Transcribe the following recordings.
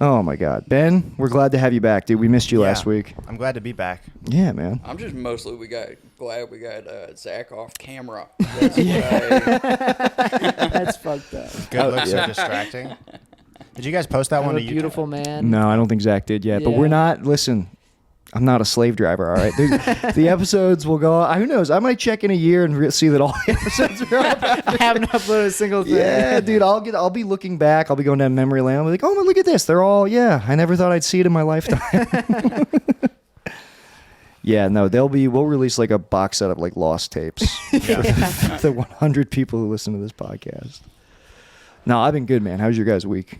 Oh my God, Ben, we're glad to have you back, dude. We missed you last week. I'm glad to be back. Yeah, man. I'm just mostly glad we got Zach off camera. That's fucked up. Good looks are distracting. Did you guys post that one to I'm a YouTube? beautiful man. No, I don't think Zach did yet. But Yeah. we're not. Listen, I'm not a slave driver. All right, the episodes will go. Who knows? I might check in a year and see that all the episodes are up. I haven't uploaded a single thing. Yeah, dude. I'll be looking back. I'll be going down memory lane. I'll be like, oh, look at this. They're all. Yeah, I never thought I'd see it in my lifetime. Yeah, no, we'll release like a box set of like lost tapes for the 100 people who listen to this podcast. No, I've been good, man. How's your guys' week?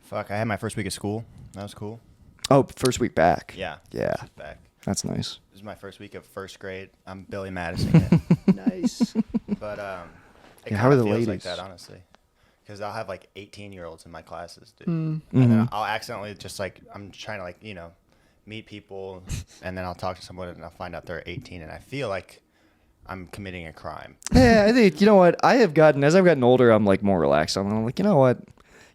Fuck, I had my first week of school. That was cool. Oh, first week back. Yeah. Yeah. Back. That's nice. This is my first week of first grade. I'm Billy Madison. Nice. But it Yeah, how are the feels like ladies? that, honestly. Because I'll have like 18-year-olds in my classes, dude. Mm. And then I'll accidentally just like, I'm trying to like, meet people, and then I'll talk to someone and I'll find out they're 18, and I feel like I'm committing a crime. Yeah, I think, you know what? As I've gotten older, I'm like more relaxed. I'm like, you know what?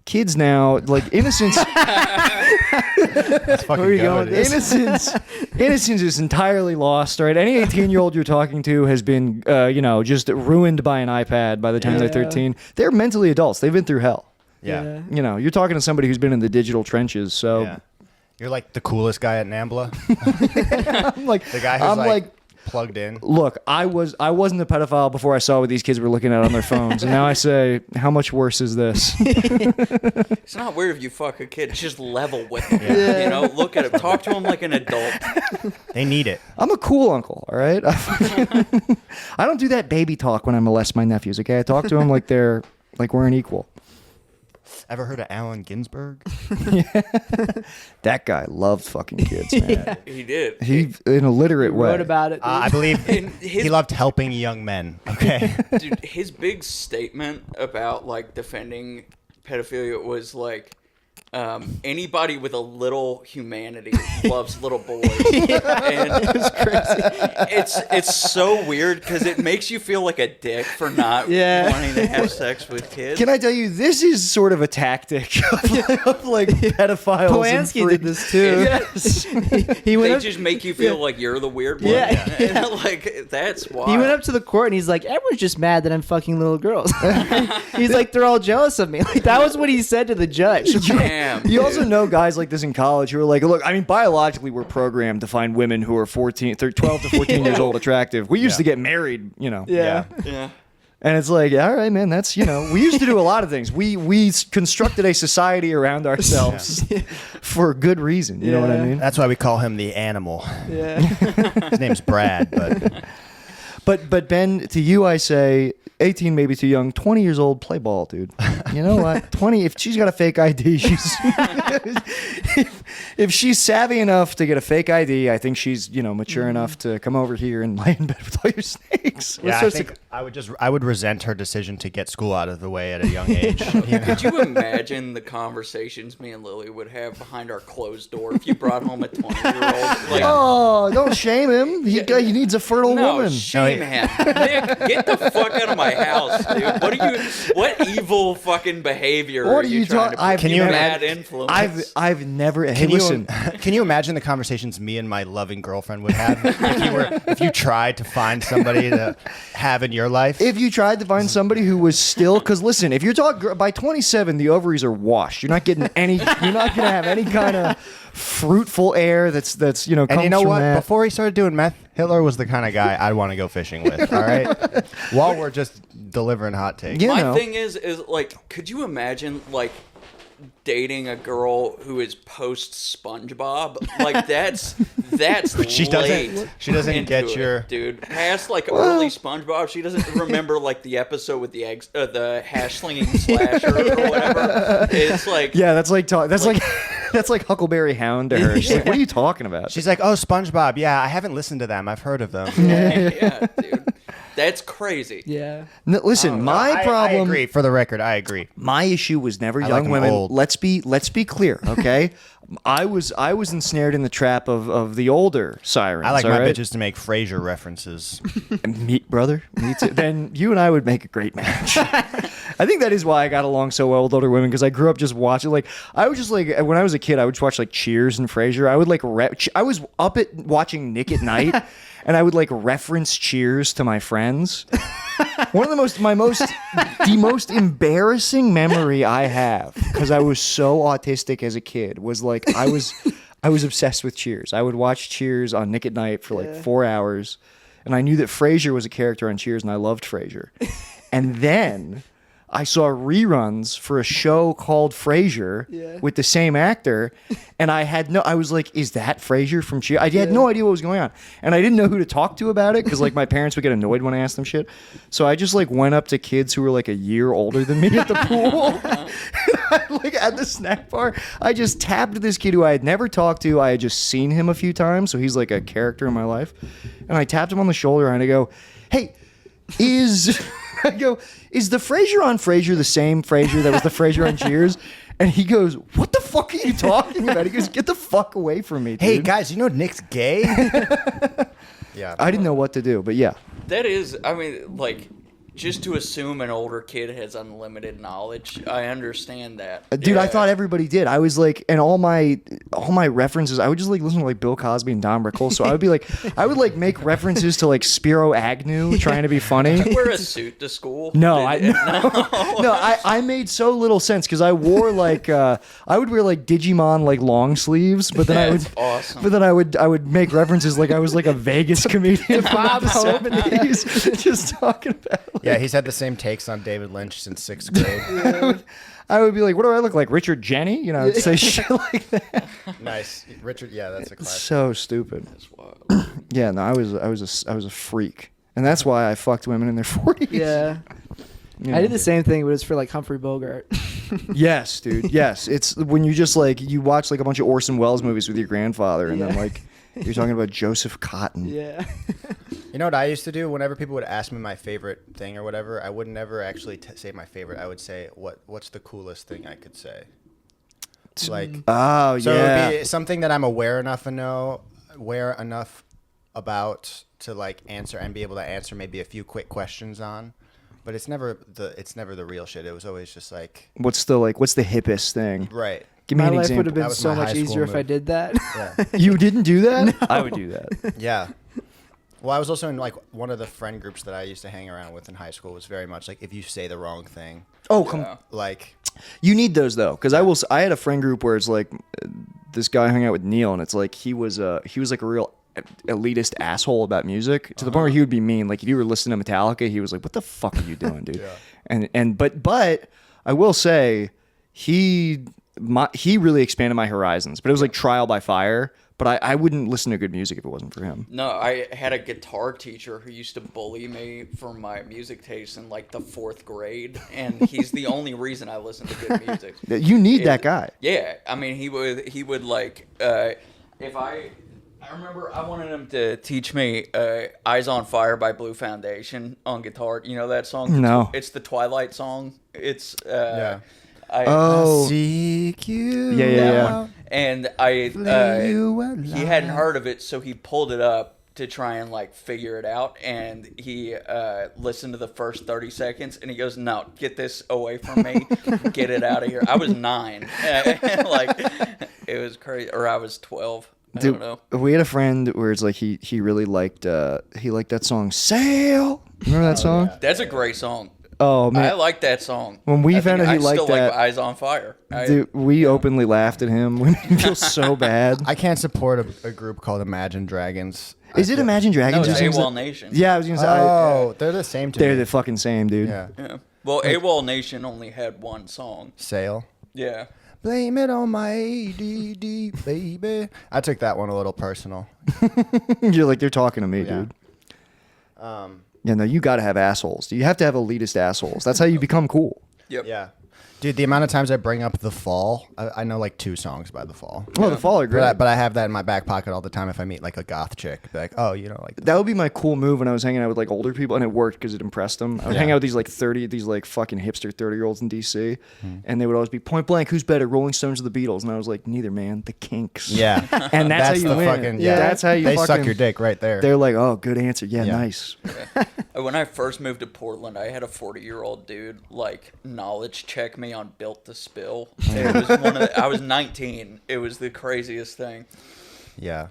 Kids now, like innocence. Let's fucking Where are you go going with with this. Innocence is entirely lost, right? Any 18-year-old you're talking to has been, just ruined by an iPad by the time they're Yeah. 13. They're mentally adults. They've been through hell. Yeah. You're talking to somebody who's been in the digital trenches, so Yeah. You're like the coolest guy at NAMBLA. I'm like, The guy who's I'm like plugged in. look, I wasn't a pedophile before I saw what these kids were looking at on their phones, and now I say, how much worse is this? It's not weird if you fuck a kid. Just level with him. Yeah. Look at him. Talk to him like an adult. They need it. I'm a cool uncle, all right? I don't do that baby talk when I molest my nephews, okay? I talk to them like we're an equal. Ever heard of Allen Ginsberg? That guy loved fucking kids, man. He did. He in a literate way. Wrote about it. I believe And he loved helping young men. Okay. Dude, his big statement about like defending pedophilia was like, anybody with a little humanity loves little boys. And it's so weird because it makes you feel like a dick for not wanting to have sex with kids. Can I tell you, this is sort of a tactic of like pedophiles. Polanski and did this too. Yes. He went They up, just make you feel like you're the weird one. Yeah. And, like, that's why. he went up to the court and he's like, everyone's just mad that I'm fucking little girls. He's like, they're all jealous of me. Like that was what he said to the judge. Damn. You also know guys like this in college who are like, look, I mean, biologically, we're programmed to find women who are 12 to 14 years old attractive. We used to get married, Yeah. Yeah. And it's like, all right, man, that's, we used to do a lot of things. We constructed a society around ourselves for good reason. You know what I mean? That's why we call him the animal. Yeah. His name's Brad, but But Ben, to you, I say 18 maybe too young, 20 years old, play ball, dude. You know what? 20, if she's got a fake ID, if she's savvy enough to get a fake ID, I think she's, mature enough to come over here and lay in bed with all your snakes. yeah, I think I would resent her decision to get school out of the way at a young age. Could you imagine the conversations me and Lily would have behind our closed door if you brought home a 20-year-old? Like, Oh, don't shame him. He needs a fertile no, woman. shame him. Nick, get the fuck out of my house, dude. What evil fucking behavior What are are you you trying to talking- put Can you bad imagine- influence? I've never. Hey, Can you, listen. can you imagine the conversations me and my loving girlfriend would have if you tried to find somebody to have in your life? If you tried to find somebody who was still, because listen, if you're talking by 27, the ovaries are washed. You're not getting any. You're not gonna have any kind of fruitful air that's comes and you know from what? that. Before he started doing meth, Hitler was the kind of guy I'd want to go fishing with. All right, while we're just delivering hot takes. You My know. thing is like, could you imagine like dating a girl who is post SpongeBob? Like that's She doesn't get into your- it, dude. Past like early SpongeBob, she doesn't remember like the episode with the eggs, the hash slinging slasher or whatever. It's like Yeah, that's like that's like Huckleberry Hound to her. She's like, "What are you talking about?" She's like, "Oh, SpongeBob. Yeah, I haven't listened to them. I've heard of them." yeah, dude. That's crazy. Yeah. Listen, my problem. I agree. For the record, I agree. My issue was never I young like 'em women. old. Let's be clear, okay? I was ensnared in the trap of the older sirens. I like all my right? bitches to make Frasier references. Me, brother, me too. Then you and I would make a great match. I think that is why I got along so well with older women, because I grew up just watching. Like, I was just like, when I was a kid, I would just watch like Cheers and Frasier. I would like, I was up at watching Nick at Night, and I would like reference Cheers to my friends. One of the most embarrassing memory I have, because I was so autistic as a kid, was like I was obsessed with Cheers. I would watch Cheers on Nick at Night for like 4 hours, and I knew that Frasier was a character on Cheers, and I loved Frasier. And then I saw reruns for a show called Frasier with the same actor, and I was like, is that Frasier from Cheers? I had no idea what was going on, and I didn't know who to talk to about it, because like my parents would get annoyed when I asked them shit. So I just like went up to kids who were like a year older than me at the pool. Like at the snack bar, I just tapped this kid who I had never talked to. I had just seen him a few times, so he's like a character in my life. And I tapped him on the shoulder and I go, "Hey, is the Frasier on Frasier the same Frasier that was the Frasier on Cheers?" And he goes, "What the fuck are you talking about?" He goes, "Get the fuck away from me, dude." Hey guys, you know Nick's gay? Yeah. I didn't know what to do, but yeah. That is, I mean, like, just to assume an older kid has unlimited knowledge, I understand that. Dude, I thought everybody did. I was like, and all my references, I would just like listen to like Bill Cosby and Don Rickles. So I would like make references to like Spiro Agnew trying to be funny. Did you wear a suit to school? No, I made so little sense, because I wore like I would wear like Digimon like long sleeves, but then awesome. But then I would make references like I was like a Vegas comedian from Bob the Hope. 70s, just talking about. Yeah, he's had the same takes on David Lynch since 6th grade. I would be like, what do I look like, Richard Jenny? You know, I'd say shit like that. Nice, Richard. Yeah, that's a classic. So stupid. That's wild. Yeah, no, I was a freak, and that's why I fucked women in their 40s. Yeah. You know. I did the same thing, but it's for like Humphrey Bogart. Yes, dude. Yes, it's when you just like you watch like a bunch of Orson Welles movies with your grandfather, and then like you're talking about Joseph Cotton. Yeah. You know what I used to do? Whenever people would ask me my favorite thing or whatever, I would never actually say my favorite. I would say, what's the coolest thing I could say? Like, Oh so yeah. it would be something that I'm aware enough about to like answer and be able to answer maybe a few quick questions on. But it's never the real shit. It was always just like, What's the hippest thing? right. Give me My an life would example. have been That was so my much high school easier if I move. did that. Yeah. You didn't do that? I would do that. Yeah. Well, I was also in like one of the friend groups that I used to hang around with in high school was very much like if you say the wrong thing, Oh, come. Yeah. like You need those though, because I had a friend group where it's like this guy hung out with Neil, and it's like he was like a real elitist asshole about music to the point where he would be mean. Like if you were listening to Metallica, he was like, "What the fuck are you doing, dude?" But I will say he really expanded my horizons. But it was like trial by fire. But I wouldn't listen to good music if it wasn't for him. No, I had a guitar teacher who used to bully me for my music taste in like the 4th grade, and he's the only reason I listen to good music. You need that guy. Yeah, I mean he would like if I remember I wanted him to teach me "Eyes on Fire" by Blue Foundation on guitar. You know that song? No. It's the Twilight song. It's yeah. Oh, Seek you. Yeah, yeah, that yeah. one. And he hadn't heard of it, so he pulled it up to try and like figure it out. And he listened to the first 30 seconds, and he goes, "No, get this away from me, get it out of here." I was 9, like it was crazy, or I was 12. I don't know. We had a friend where it's like he really liked that song "Sail." Remember that song? yeah. That's a great song. Oh man, I like that song. When we I found think out he I liked still that- like "Eyes on Fire." dude, we openly laughed at him. We made him feel so bad. I can't support a group called Imagine Dragons. Is it Imagine No, Dragons? it's who sings AWOL that? Nation. Yeah, I was gonna say. Oh, they're the same to They're me. the fucking same, dude. Yeah. Yeah. Well, AWOL Nation only had one song. Sail. Yeah. Blame it on my ADD, baby. I took that one a little personal. You're like, they're talking to me, Yeah. dude. Yeah, no, you got to have assholes. You have to have elitist assholes. That's how you become cool. Yep. Yeah. Dude, the amount of times I bring up The Fall, I know like 2 songs by The Fall. Oh, the Fall are great. But I have that in my back pocket all the time if I meet like a goth chick. Be like, oh, you know, like That would be my cool move when I was hanging out with like older people, and it worked because it impressed them. I would hang out with these like fucking hipster 30-year-olds in DC, and they would always be point blank, who's better, Rolling Stones or the Beatles? And I was like, neither, man, the Kinks. Yeah. And that's how you the win. fucking That's how you they fucking suck your dick right there. They're like, oh, good answer. Yeah, Yeah. nice. When I first moved to Portland, I had a 40-year-old dude like knowledge check me on Built to Spill. It was I was 19. It was the craziest thing. Yeah.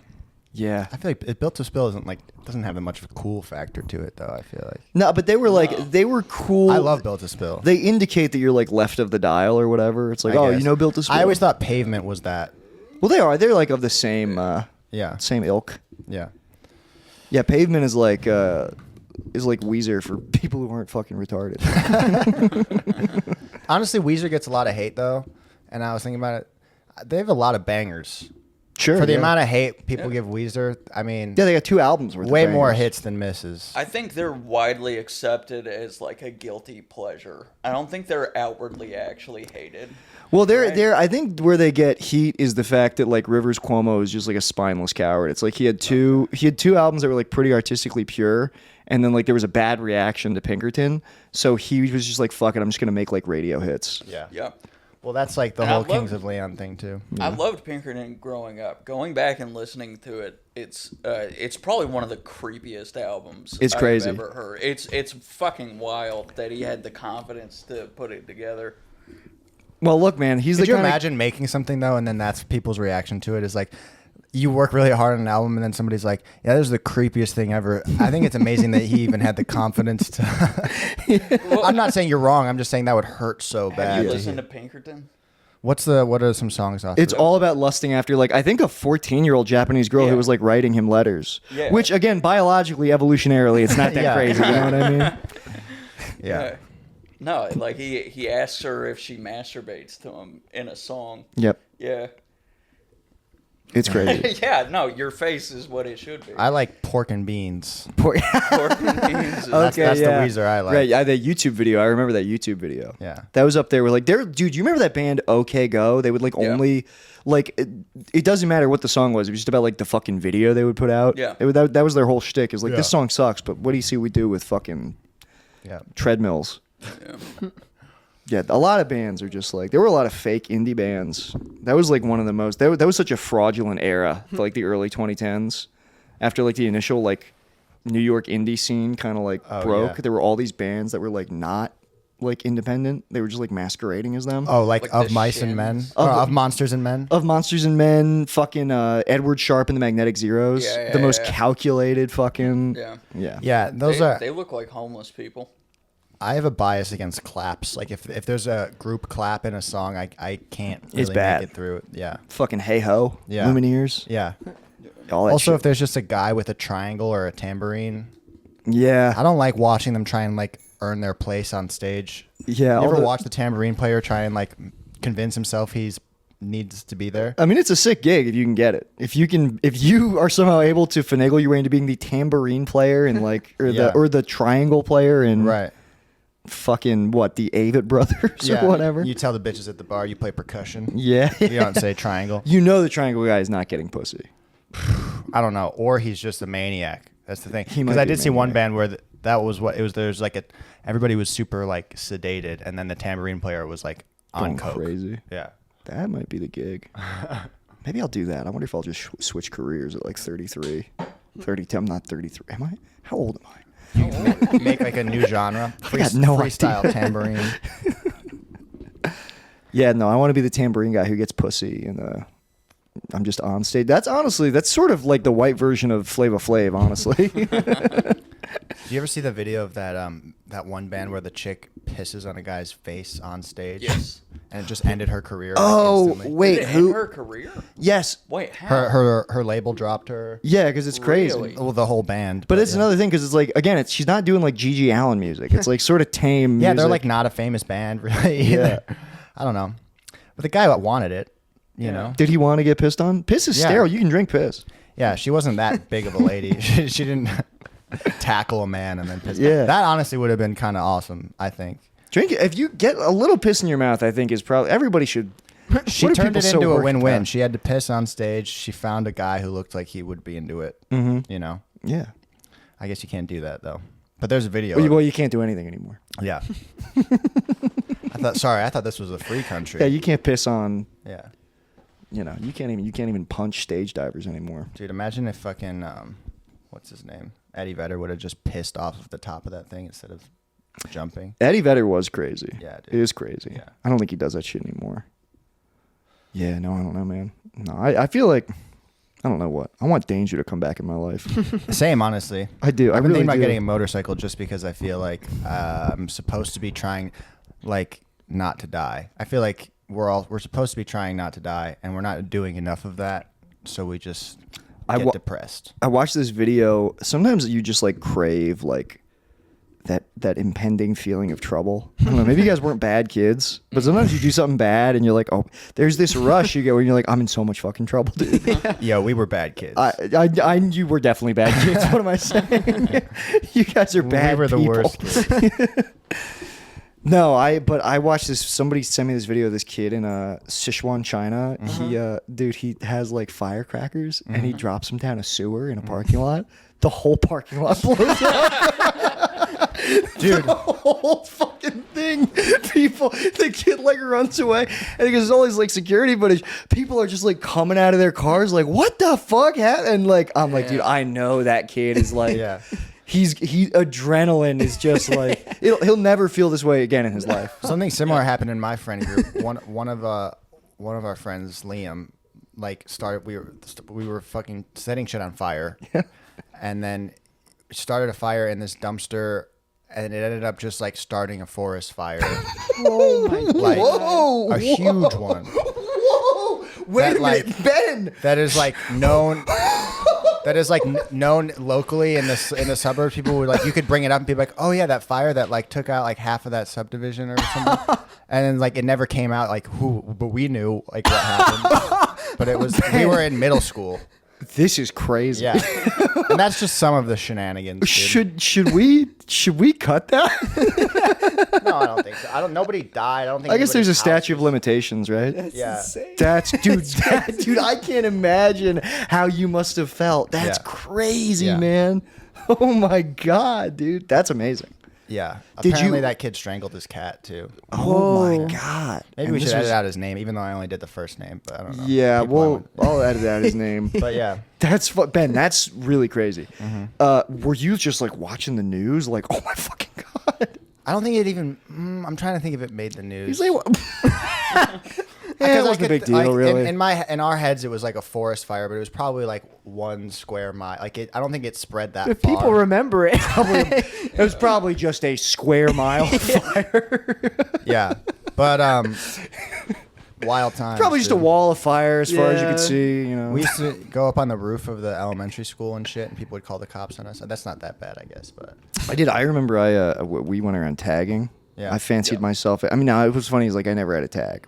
Yeah. I feel like it Built to Spill doesn't have that much of a cool factor to it though, I feel like. No, but they were like, they were cool. I love Built to Spill. They indicate that you're like left of the dial or whatever. It's like, I oh, guess. you know, Built to Spill. I always thought Pavement was that. Well, they are. They're like of the same, Yeah. same ilk. Yeah. Yeah, Pavement is like Weezer for people who aren't fucking retarded. Honestly, Weezer gets a lot of hate though, and I was thinking about it. They have a lot of bangers. Sure. For the yeah. amount of hate people give Weezer, I mean, Yeah, they got 2 albums worth. way of more bangers. hits than misses. I think they're widely accepted as like a guilty pleasure. I don't think they're outwardly actually hated. Well, Right. they're. I think where they get heat is the fact that like Rivers Cuomo is just like a spineless coward. It's like he had two albums that were like pretty artistically pure, and then like there was a bad reaction to Pinkerton, so he was just like, fuck it, I'm just gonna make like radio hits. Yeah. Yeah. Well, that's like the And I whole love- Kings of Leon thing too. I loved Pinkerton growing up. Going back and listening to it, it's probably one of the creepiest albums It's crazy. I've ever heard. It's fucking wild that he had the confidence to put it together. Well, look, man, he's Could the you kind imagine making something though, and then that's people's reaction to it is like, you work really hard on an album, and then somebody's like, "Yeah, this is the creepiest thing ever." I think it's amazing that he even had the confidence to. I'm not saying you're wrong. I'm just saying that would hurt so bad. Have you to listened hear. to Pinkerton? What are some songs off? It's of it? all about lusting after, like, I think a 14-year-old Japanese girl Yeah. who was like writing him letters. Yeah. Which, again, biologically, evolutionarily, it's not that Yeah. crazy. You know what I mean? Yeah. No, like he asks her if she masturbates to him in a song. Yep. Yeah. It's crazy. Yeah, no, your face is what it should be. I like Pork and Beans. Pork and beans is- That's the Weezer I like. Right, yeah, the YouTube video. I remember that YouTube video. Yeah. That was up there. We're like, dude, you remember that band OK Go? They would like Yeah. only like it doesn't matter what the song was. It was just about like the fucking video they would put out. Yeah. That was their whole shtick. Is like, Yeah. this song sucks, but what do you see we do with fucking Yeah. treadmills? Yeah. Yeah, a lot of bands are just like, there were a lot of fake indie bands. That was like one of the most, that was such a fraudulent era for like the early 2010s. After like the initial like New York indie scene kind of like broke, yeah. there were all these bands that were like not like independent. They were just like masquerading as them. Oh, like Like of the Mice and Men, Shins. of Monsters and Men. Of Monsters and Men, fucking Edward Sharpe and the Magnetic Zeros. Yeah, the most yeah. calculated fucking. Yeah. Yeah. Yeah, those are. They look like homeless people. I have a bias against claps. Like if there's a group clap in a song, I can't really It's bad. make it through it. Yeah. Fucking Hey Ho. Yeah. Lumineers. Yeah. All that Also, shit. if there's just a guy with a triangle or a tambourine, Yeah. I don't like watching them try and like earn their place on stage. Yeah. You all ever the- watch the tambourine player try and like convince himself he's needs to be there? I mean, it's a sick gig if you can get it. If you are somehow able to finagle your way into being the tambourine player and like, Yeah. or the triangle player and Right. fucking what, the Avett Brothers or whatever. You tell the bitches at the bar you play percussion. Yeah. You don't say triangle. You know the triangle guy is not getting pussy. I don't know. Or he's just a maniac. That's the thing. He might Because I be a did see one maniac. band where that was what it was. There's like everybody was super like sedated, and then the tambourine player was like on Going coke. crazy. Yeah. That might be the gig. Maybe I'll do that. I wonder if I'll just switch careers at like 33. 32. I'm not 33. Am I? How old am I? Make like a new genre. got no freestyle idea. tambourine. Yeah, no, I want to be the tambourine guy who gets pussy and I'm just on stage. That's sort of like the white version of Flava Flav, honestly. Do you ever see the video of that one band where the chick pisses on a guy's face on stage? Yes. And it just ended her career. like, Oh, instantly? wait, Did it end who? her career? Yes. Wait, how? Her label dropped her. Yeah, because it's crazy. Really? Well, the whole band. But it's yeah. another thing because it's like, again, she's not doing like Gigi Allen music. It's like sort of tame. Yeah, they're music. like not a famous band really either. I don't know. But the guy that wanted it, you know. Did he want to get pissed on? Piss is Yeah. sterile. You can drink piss. Yeah, she wasn't that big of a lady. she didn't tackle a man and then piss. Yeah. That honestly would have been kind of awesome, I think. Drink it. If you get a little piss in your mouth, I think is probably everybody should. She What are turned people it so into a worried win-win. about? She had to piss on stage. She found a guy who looked like he would be into it. Mm-hmm. You know, Yeah. I guess you can't do that though. But there's a video. Well, you can't do anything anymore. Yeah. I thought this was a free country. Yeah, you can't piss on. Yeah. You can't even punch stage divers anymore. Dude, imagine if fucking what's his name? Eddie Vedder would have just pissed off of the top of that thing instead of jumping. Eddie Vedder was crazy. Yeah, dude. It is crazy. Yeah. I don't think he does that shit anymore. Yeah, no, I don't know, man. No, I feel like I don't know what. I want danger to come back in my life. Same, honestly. I do. I I've been really thinking about do. getting a motorcycle just because I feel like I'm supposed to be trying, like, not to die. I feel like we're supposed to be trying not to die, and we're not doing enough of that, so we just get depressed. I watched this video. Sometimes you just like crave like that impending feeling of trouble. I don't know. Maybe you guys weren't bad kids, but sometimes you do something bad and you're like, oh, there's this rush you get when you're like, I'm in so much fucking trouble, dude. Yo, we were bad kids. You were definitely bad kids. What am I saying? You guys are bad. We were the people. worst kids. No, but I watched this. Somebody sent me this video of this kid in Sichuan, China. He has like firecrackers and he drops them down a sewer in a parking lot. The whole parking lot blows up. Dude, the whole fucking thing. The kid like runs away and there's all these like security footage. People are just like coming out of their cars like, what the fuck happened? And like, I'm like, dude, I know that kid is like, Yeah. Adrenaline is just like he'll never feel this way again in his life. Something similar happened in my friend group. One of our friends, Liam, like started. We were fucking setting shit on fire, and then started a fire in this dumpster, and it ended up just like starting a forest fire. Oh my Like Whoa, a huge one. Whoa! Wait a minute, Ben. That is like known. That is like known locally in the suburbs. People would like, you could bring it up and be like, oh yeah, that fire that like took out like half of that subdivision or something. And then like it never came out like but we knew like what happened. But it was, we were in middle school. This is crazy. Yeah. And that's just some of the shenanigans. Dude. Should we cut that? No, I don't think so. Nobody died. I don't think. I guess there's a anybody's statute of house- limitations, right? Yeah. insane. Dude, I can't imagine how you must have felt. That's Yeah. crazy, Yeah. man. Oh my god, dude, that's amazing. Yeah. Did Apparently you- that kid strangled his cat too. Oh Whoa. my god. Maybe And we this should was- edit out his name, even though I only did the first name. But I don't know. Yeah, People well, I I'll edit out his name. went- But yeah. That's Ben. That's really crazy. Were you just like watching the news? Like, oh my fucking god. I don't think it even. I'm trying to think if it made the news. He's like, what? Because it I wasn't a could- big deal, like, really. In our heads, it was like a forest fire, but it was probably like 1 square mile. Like I don't think it spread that If far. people remember it. It was probably just a square mile of fire. Yeah, but wild times. Probably just a dude. wall of fire as far as you Yeah. could see. You know. We used to go up on the roof of the elementary school and shit, and people would call the cops on us. That's not that bad, I guess, but I did. I remember we went around tagging. Yeah. I fancied myself. I mean, no, it was funny. Is like I never had a tag.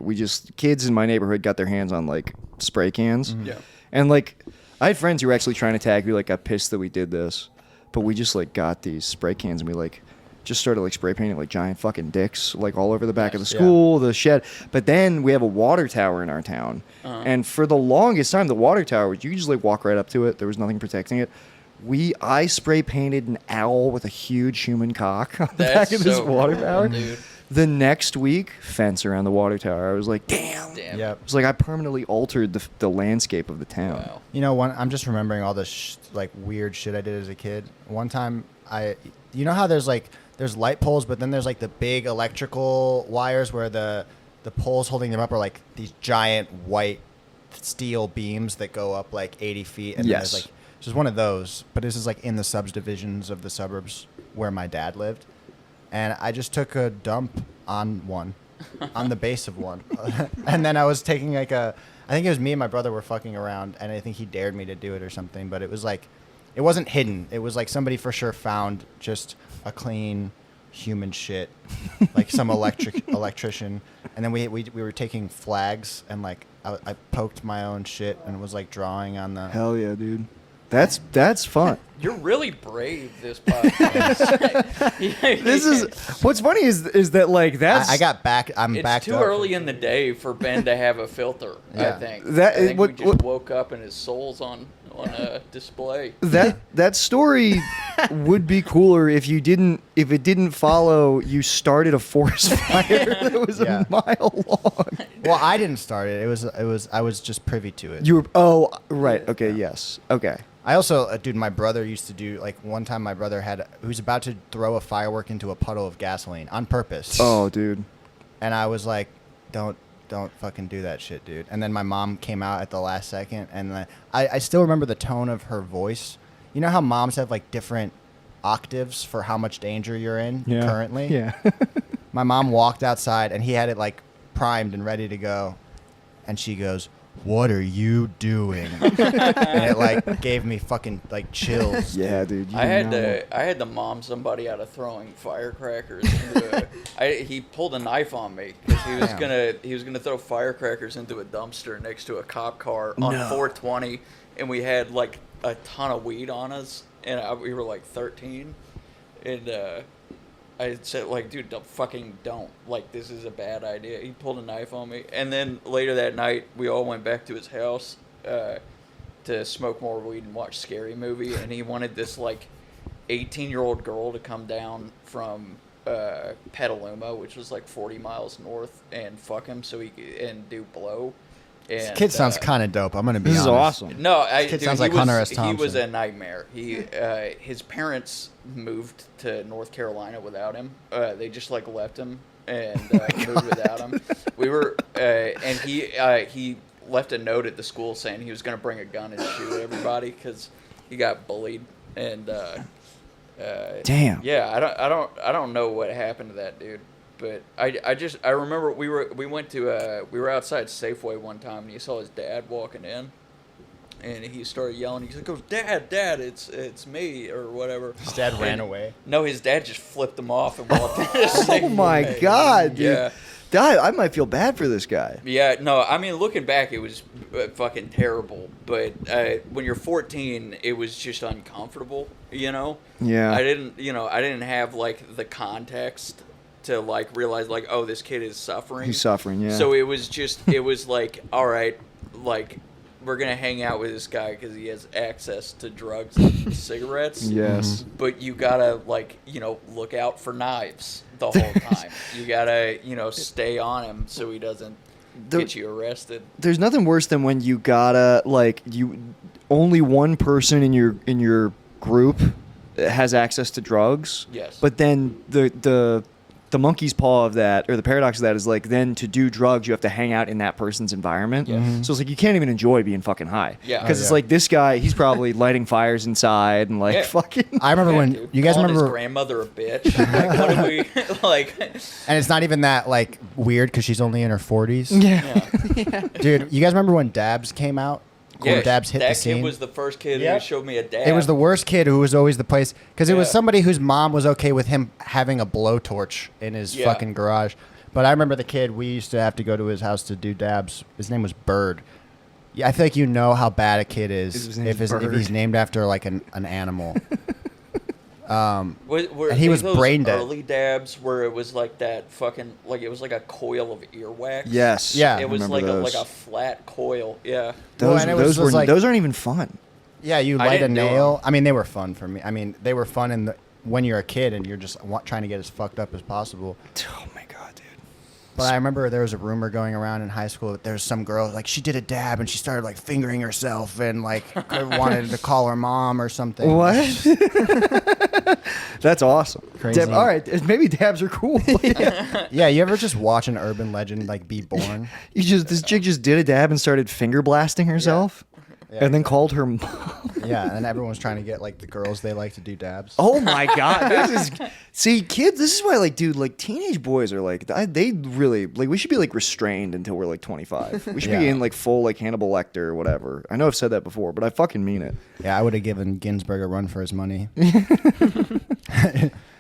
Kids in my neighborhood got their hands on like spray cans. Mm-hmm. Yeah. And like, I had friends who were actually trying to tag. We like got pissed that we did this, but we just like got these spray cans and we like just started like spray painting like giant fucking dicks like all over the back of the Yeah. school, the shed. But then we have a water tower in our town, and for the longest time, the water tower you could just like walk right up to it. There was nothing protecting it. I spray painted an owl with a huge human cock on the That's back of this so water cool, tower. dude. The next week, fence around the water tower. I was like, damn. Damn. yeah. It was like I permanently altered the landscape of the town. Wow. You know, I'm just remembering all this like weird shit I did as a kid. One time, you know how there's light poles, but then there's like the big electrical wires where the poles holding them up are like these giant white steel beams that go up like 80 feet. And Yes. then there's like just one of those, but this is like in the subdivisions of the suburbs where my dad lived, and I just took a dump on one, on the base of one, and then I was taking like I think it was me and my brother were fucking around, and I think he dared me to do it or something, but it was like, it wasn't hidden. It was like somebody for sure found just a clean human shit, like some electrician, and then we were taking flags, and like I poked my own shit and was like drawing on the. Hell yeah, dude. That's fun. You're really brave this podcast. This is what's funny is that like that's I got back. I'm It's backed too up. early in the day for Ben to have a filter. Yeah. I think That- I think what- we just what- woke up and his soul's on display. that story would be cooler if it didn't follow you started a forest fire that was Yeah. a mile long. Well, I didn't start it. It was. I was just privy to it. You were right. Okay, yes. Okay. I also, dude, my brother used to do, like, one time my brother he was about to throw a firework into a puddle of gasoline on purpose. Oh, dude. And I was like, don't fucking do that shit, dude. And then my mom came out at the last second, and I still remember the tone of her voice. You know how moms have, like, different octaves for how much danger you're in currently? Yeah. My mom walked outside, and he had it, like, primed and ready to go. And she goes, "What are you doing?" And it like gave me fucking like chills. Yeah, dude. I had to mom somebody out of throwing firecrackers. He pulled a knife on me because he was gonna throw firecrackers into a dumpster next to a cop car on 420, and we had like a ton of weed on us, and we were like 13, and I said, like, dude, don't. Like, this is a bad idea. He pulled a knife on me. And then later that night, we all went back to his house to smoke more weed and watch Scary Movie. And he wanted this, like, 18-year-old girl to come down from Petaluma, which was, like, 40 miles north, and fuck him and do blow. And, This kid sounds kind of dope. I'm gonna be This is honest. awesome. No, kid sounds like Hunter S. He Thompson. was a nightmare. His parents moved to North Carolina without him. They just like left him and moved without him. We were, and he left a note at the school saying he was going to bring a gun and shoot everybody because he got bullied. And Damn. yeah, I don't know what happened to that dude. But I remember we were outside Safeway one time and he saw his dad walking in, and he started yelling. He goes, "Dad, it's me," or whatever. His dad ran away. No, his dad just flipped him off and walked in. Oh my god, dude. Yeah. I might feel bad for this guy. Yeah, no, I mean, looking back, it was fucking terrible. But when you're 14, it was just uncomfortable, you know? Yeah. I didn't have, like, the context to, like, realize, like, oh, this kid is suffering. He's suffering, yeah. So it was like, all right, like, we're going to hang out with this guy because he has access to drugs and cigarettes. Yes. But you got to, like, look out for knives the whole time. You got to, stay on him so he doesn't get you arrested. There's nothing worse than when you gotta only one person in your group has access to drugs. Yes. But then the monkey's paw of that, or the paradox of that, is like, then to do drugs you have to hang out in that person's environment. Yes. So it's like you can't even enjoy being fucking high. Yeah. Because Oh, it's yeah. like this guy, he's probably lighting fires inside and like Yeah. fucking. I remember when Dude, you guys calling remember, his grandmother a bitch. Like, what do we like? and it's not even that like weird because she's only in her 40s. Yeah. Dude, you guys remember when Dabs came out? When Dabs hit that the scene. kid was the first kid Yeah. who showed me a dab. It was the worst kid who was always the place because it was Yeah. somebody whose mom was okay with him having a blowtorch in his Yeah. fucking garage. But I remember the kid, we used to have to go to his house to do dabs. His name was Bird. Yeah, I feel like you know how bad a kid is His name's if Bird. he's named after like an animal. Were And he was those brain dead. early dabs where it was like that fucking it was like a coil of earwax. Yes. Yeah. It was Remember like those. a flat coil. Yeah. Those, and it was those just were like- those aren't even fun. Yeah, you I light a didn't do nail. 'em. I mean, they were fun for me. I mean, they were fun when you're a kid and you're just trying to get as fucked up as possible. Oh my god, dude. But I remember there was a rumor going around in high school that there was some girl, like, she did a dab and she started, like, fingering herself and, like, wanted to call her mom or something. What? That's awesome. Crazy. All right, maybe dabs are cool. Yeah, you ever just watch an urban legend, like, be born? This chick just did a dab and started finger blasting herself, Yeah, and then called her mom. Yeah, and everyone's trying to get, like, the girls they like to do dabs. Oh my god, see, kids. This is why, like, dude, like, teenage boys are like, they really like. We should be like restrained until we're like 25. We should be Yeah. in like full like Hannibal Lecter or whatever. I know I've said that before, but I fucking mean it. Yeah, I would have given Ginsburg a run for his money.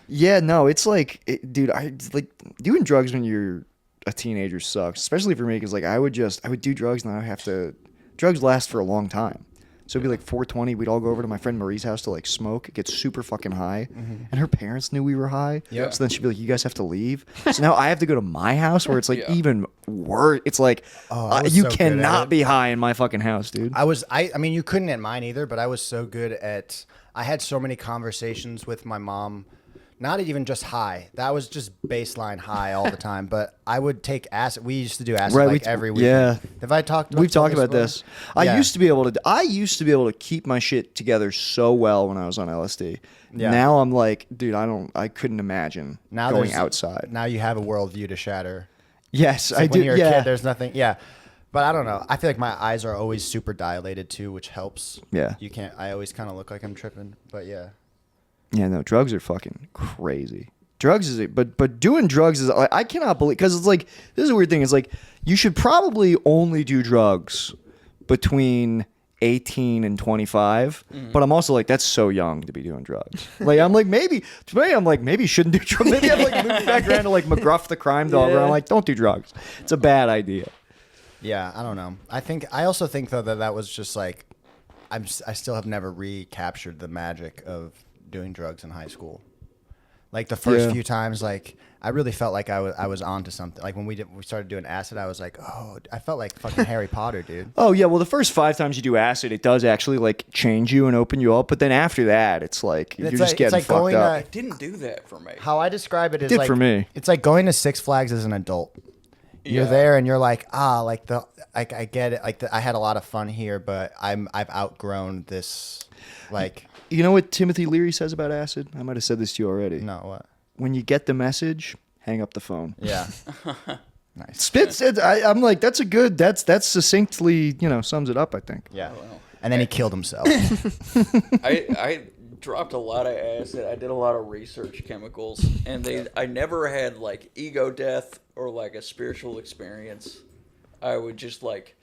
Yeah, no, it's like, dude, it's like doing drugs when you're a teenager sucks, especially for me, because like I would do drugs and I would have to. Drugs last for a long time. So it'd be like 4:20. We'd all go over to my friend Marie's house to like smoke, get super fucking high, and her parents knew we were high. Yeah. So then she'd be like, "You guys have to leave." So now I have to go to my house where it's like even worse. It's like I was you so good at cannot it. be high in my fucking house, dude. I mean, you couldn't at mine either, but I was so good at. I had so many conversations with my mom. Not even just high. That was just baseline high all the time. But I would take acid. We used to do acid Right, like every week. yeah. Have I talked? We've talked about before? this. I used to be able to keep my shit together so well when I was on LSD. Yeah. Now I'm like, dude, I couldn't imagine going there's- outside. Now you have a worldview to shatter. Yes, It's I like do. when you're Yeah. a kid, there's nothing. Yeah. But I don't know. I feel like my eyes are always super dilated too, which helps. Yeah. You can't. I always kind of look like I'm tripping. But yeah. Yeah, no, drugs are fucking crazy. Drugs is, but doing drugs is, I cannot believe, because it's like, this is a weird thing. It's like, you should probably only do drugs between 18 and 25. But I'm also like, that's so young to be doing drugs. Like, I'm like, maybe you shouldn't do drugs. Maybe I'm like moving back around to like McGruff the crime dog, where I'm like, don't do drugs. It's a bad idea. Yeah. I don't know. I also think though that was just like, I still have never recaptured the magic of doing drugs in high school. Like the first few times, like I really felt like I was onto something. Like when we started doing acid, I was like, oh, I felt like fucking Harry Potter, dude. Oh yeah, well the first 5 times you do acid, it does actually like change you and open you up. But then after that, it's like you're just getting fucked going up. It didn't do that for me. How I describe it is Did like for me. It's like going to Six Flags as an adult. You're Yeah. there and you're like, I get it. Like I had a lot of fun here, but I've outgrown this. Like, You know what Timothy Leary says about acid? I might have said this to you already. no, what? When you get the message, hang up the phone. Yeah. Nice. Spitz, I'm like, that's succinctly, sums it up, I think. Yeah. Wow. And then he killed himself. I dropped a lot of acid. I did a lot of research chemicals, and I never had like ego death or like a spiritual experience. I would just like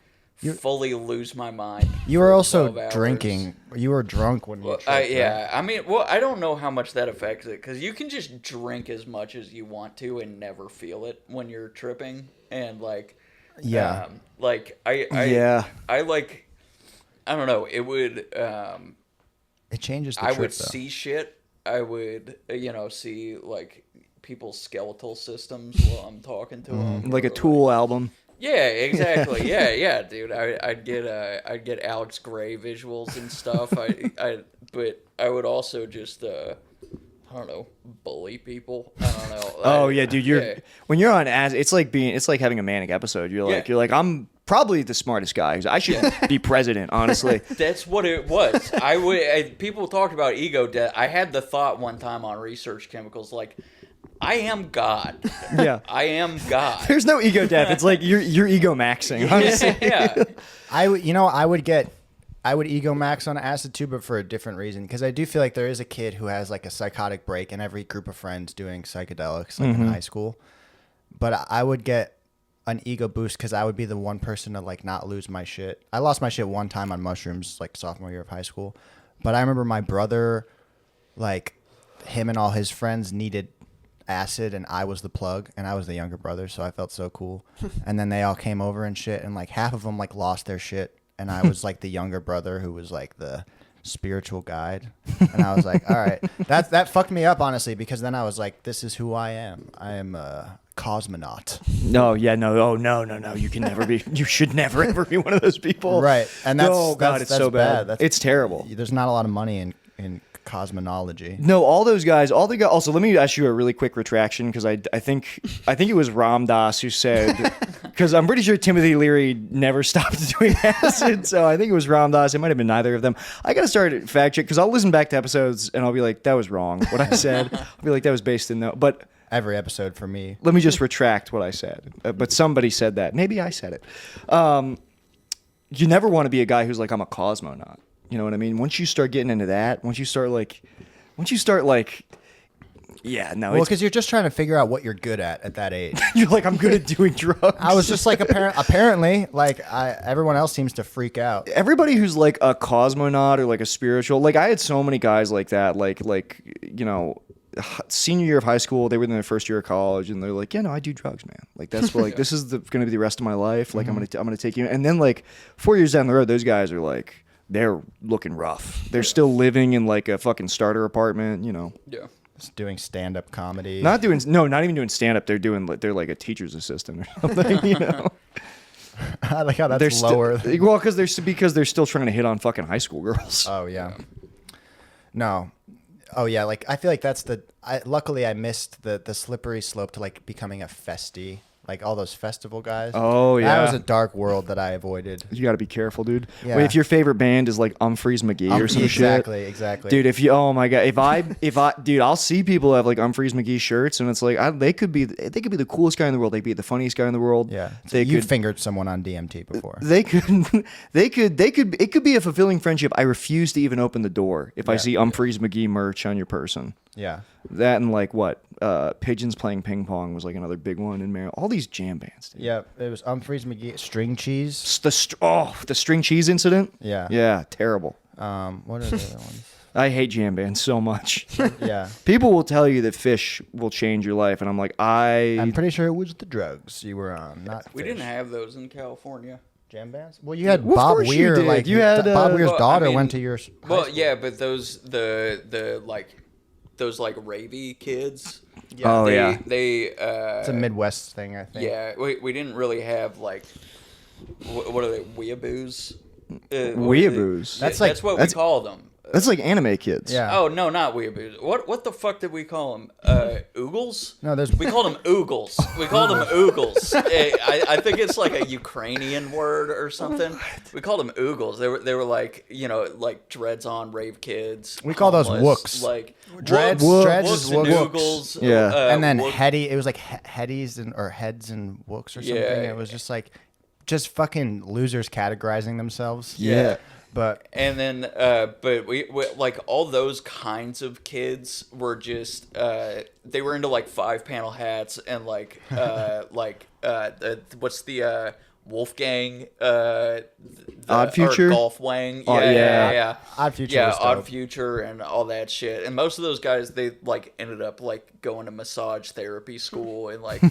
fully lose my mind. You were for also 12 hours. drinking. You were drunk when you Well, tripped, right? yeah, I mean, well, I don't know how much that affects it because you can just drink as much as you want to and never feel it when you're tripping, and like, Yeah. like I like, I don't know, it would, It changes the I trip, would though. see shit. I would, see like people's skeletal systems while I'm talking to them, Like a Tool album. Yeah, exactly. yeah, dude. I'd get Alex Gray visuals and stuff. But I would also just I don't know, bully people. I don't know. Oh yeah, dude. When you're on acid, it's like having a manic episode. You're like, I'm probably the smartest guy. I should be president, honestly. That's what it was. People talked about ego death. I had the thought one time on research chemicals, like, I am God. Yeah. I am God. There's no ego death. It's like you're ego maxing, honestly. Yeah. I would ego max on acid too, but for a different reason. Because I do feel like there is a kid who has like a psychotic break in every group of friends doing psychedelics, like in high school. But I would get an ego boost because I would be the one person to like not lose my shit. I lost my shit one time on mushrooms, like sophomore year of high school. But I remember my brother, like him and all his friends needed acid, and I was the plug, and I was the younger brother, so I felt so cool. And then they all came over and shit, and like half of them like lost their shit, and I was like the younger brother who was like the spiritual guide. And I was like, all right, that fucked me up, honestly, because then I was like, this is who I am. I am a cosmonaut. No, yeah, no, oh no. You can never be. You should never ever be one of those people. Right. And that's, oh god, it's so bad. That's, It's terrible. There's not a lot of money in cosmonology. No, all those guys. Also, let me ask you a really quick retraction, because I think it was Ram Dass who said, because I'm pretty sure Timothy Leary never stopped doing acid, so I think it was Ram Dass. It might have been neither of them. I gotta start fact check, because I'll listen back to episodes and I'll be like, that was wrong what I said. I'll be like, that was based in no, but. Every episode for me. Let me just retract what I said. But somebody said that. Maybe I said it. You never want to be a guy who's like, I'm a cosmonaut. You know what I mean? Once you start getting into that, once you start yeah, no. Well, because you're just trying to figure out what you're good at that age. You're like, I'm good at doing drugs. I was just like, apparently, like everyone else seems to freak out. Everybody who's like a cosmonaut or like a spiritual, like I had so many guys like that, senior year of high school, they were in their first year of college, and they're like, yeah, no, I do drugs, man. Like that's what, like this is going to be the rest of my life. Like I'm gonna take you. And then like 4 years down the road, those guys are like they're looking rough. They're still living in like a fucking starter apartment, Yeah. Just doing stand-up comedy. Not even doing stand up. They're like a teacher's assistant or something, I like how that's They're lower. well, because they're still trying to hit on fucking high school girls. Oh yeah. No. Oh yeah. Like I feel like that's luckily I missed the slippery slope to like becoming a festy. Like all those festival guys. Oh, yeah. That was a dark world that I avoided. You got to be careful, dude. Yeah. Wait, if your favorite band is like Humphreys McGee or some shit. Exactly. Dude, oh my god, dude, I'll see people have like Humphreys McGee shirts, and it's like they could be the coolest guy in the world. They could be the funniest guy in the world. Yeah. So they you could fingered someone on DMT before. They could. It could be a fulfilling friendship. I refuse to even open the door if I see Humphreys McGee merch on your person. Yeah. That and like what? Pigeons Playing Ping Pong was like another big one in Maryland. All these jam bands. Dude. Yeah. It was Humphreys McGee, String Cheese. The string cheese incident. Yeah. Yeah, terrible. What are the other ones? I hate jam bands so much. Yeah. People will tell you that Fish will change your life, and I'm like, I'm pretty sure it was the drugs you were on, not We Fish. didn't have those in California. Jam bands. Well, you had Well, of Bob course you Weir. did. Like You had, Bob Weir's Well, I daughter mean, went to your. Well, yeah, but those those like ravey kids. Oh, they, yeah. They It's a Midwest thing, I think. yeah, we didn't really have like what are they, weeaboos? Weeaboos. That's what that's- we call them. That's like anime kids. Yeah. Oh no, not weeaboos. What the fuck did we call them? Oogles? No, there's. We called them oogles. We called them oogles. I think it's like a Ukrainian word or something. We called them oogles. They were like like dreads on rave kids. We call those homeless, wooks. Like Dreads- wooks, dreads wooks is and wooks. oogles. Yeah. and then wook- heady. It was like headies or heads and wooks or something. Yeah. It was just like, just fucking losers categorizing themselves. Yeah. But And then, but we like all those kinds of kids were just they were into like 5-panel hats and like what's the Wolfgang Odd Future? or Golf Wang, Oh, yeah. yeah. Odd Future yeah, was dope. Odd Future and all that shit. And most of those guys, they like ended up like going to massage therapy school and like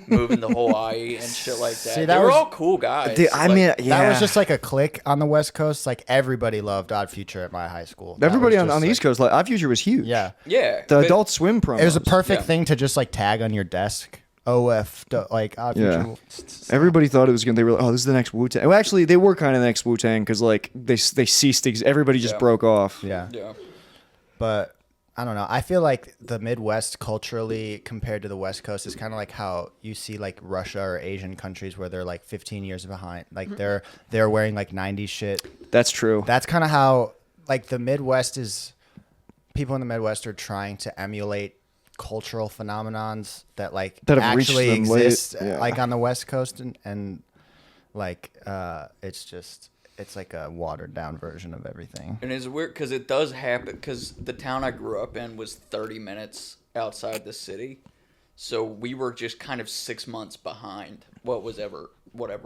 moving to Hawaii and shit like that. See, that they were was- all cool guys. Dude, I Like, mean, yeah. that was just like a clique on the West Coast. Like everybody loved Odd Future at my high school. That everybody was on just, the like- East Coast. Like Odd Future was huge. Yeah. yeah, The but- Adult Swim promos. It was a perfect Yeah. thing to just like tag on your desk. Like Odd Yeah. Future. Everybody thought it was gonna. They were like, "Oh, this is the next Wu Tang." Well, actually, they were kind of the next Wu Tang because like they ceased. Everybody just Yeah. broke off. Yeah. Yeah. But I don't know. I feel like the Midwest culturally compared to the West Coast is kind of like how you see like Russia or Asian countries where they're like 15 years behind. Like they're wearing like 90s shit. That's true. That's kind of how like the Midwest is. People in the Midwest are trying to emulate cultural phenomenons that like That have reached actually them late. exist Yeah. like on the West Coast and like it's like a watered down version of everything. And it's weird because it does happen because the town I grew up in was 30 minutes outside the city. So we were just kind of 6 months behind whatever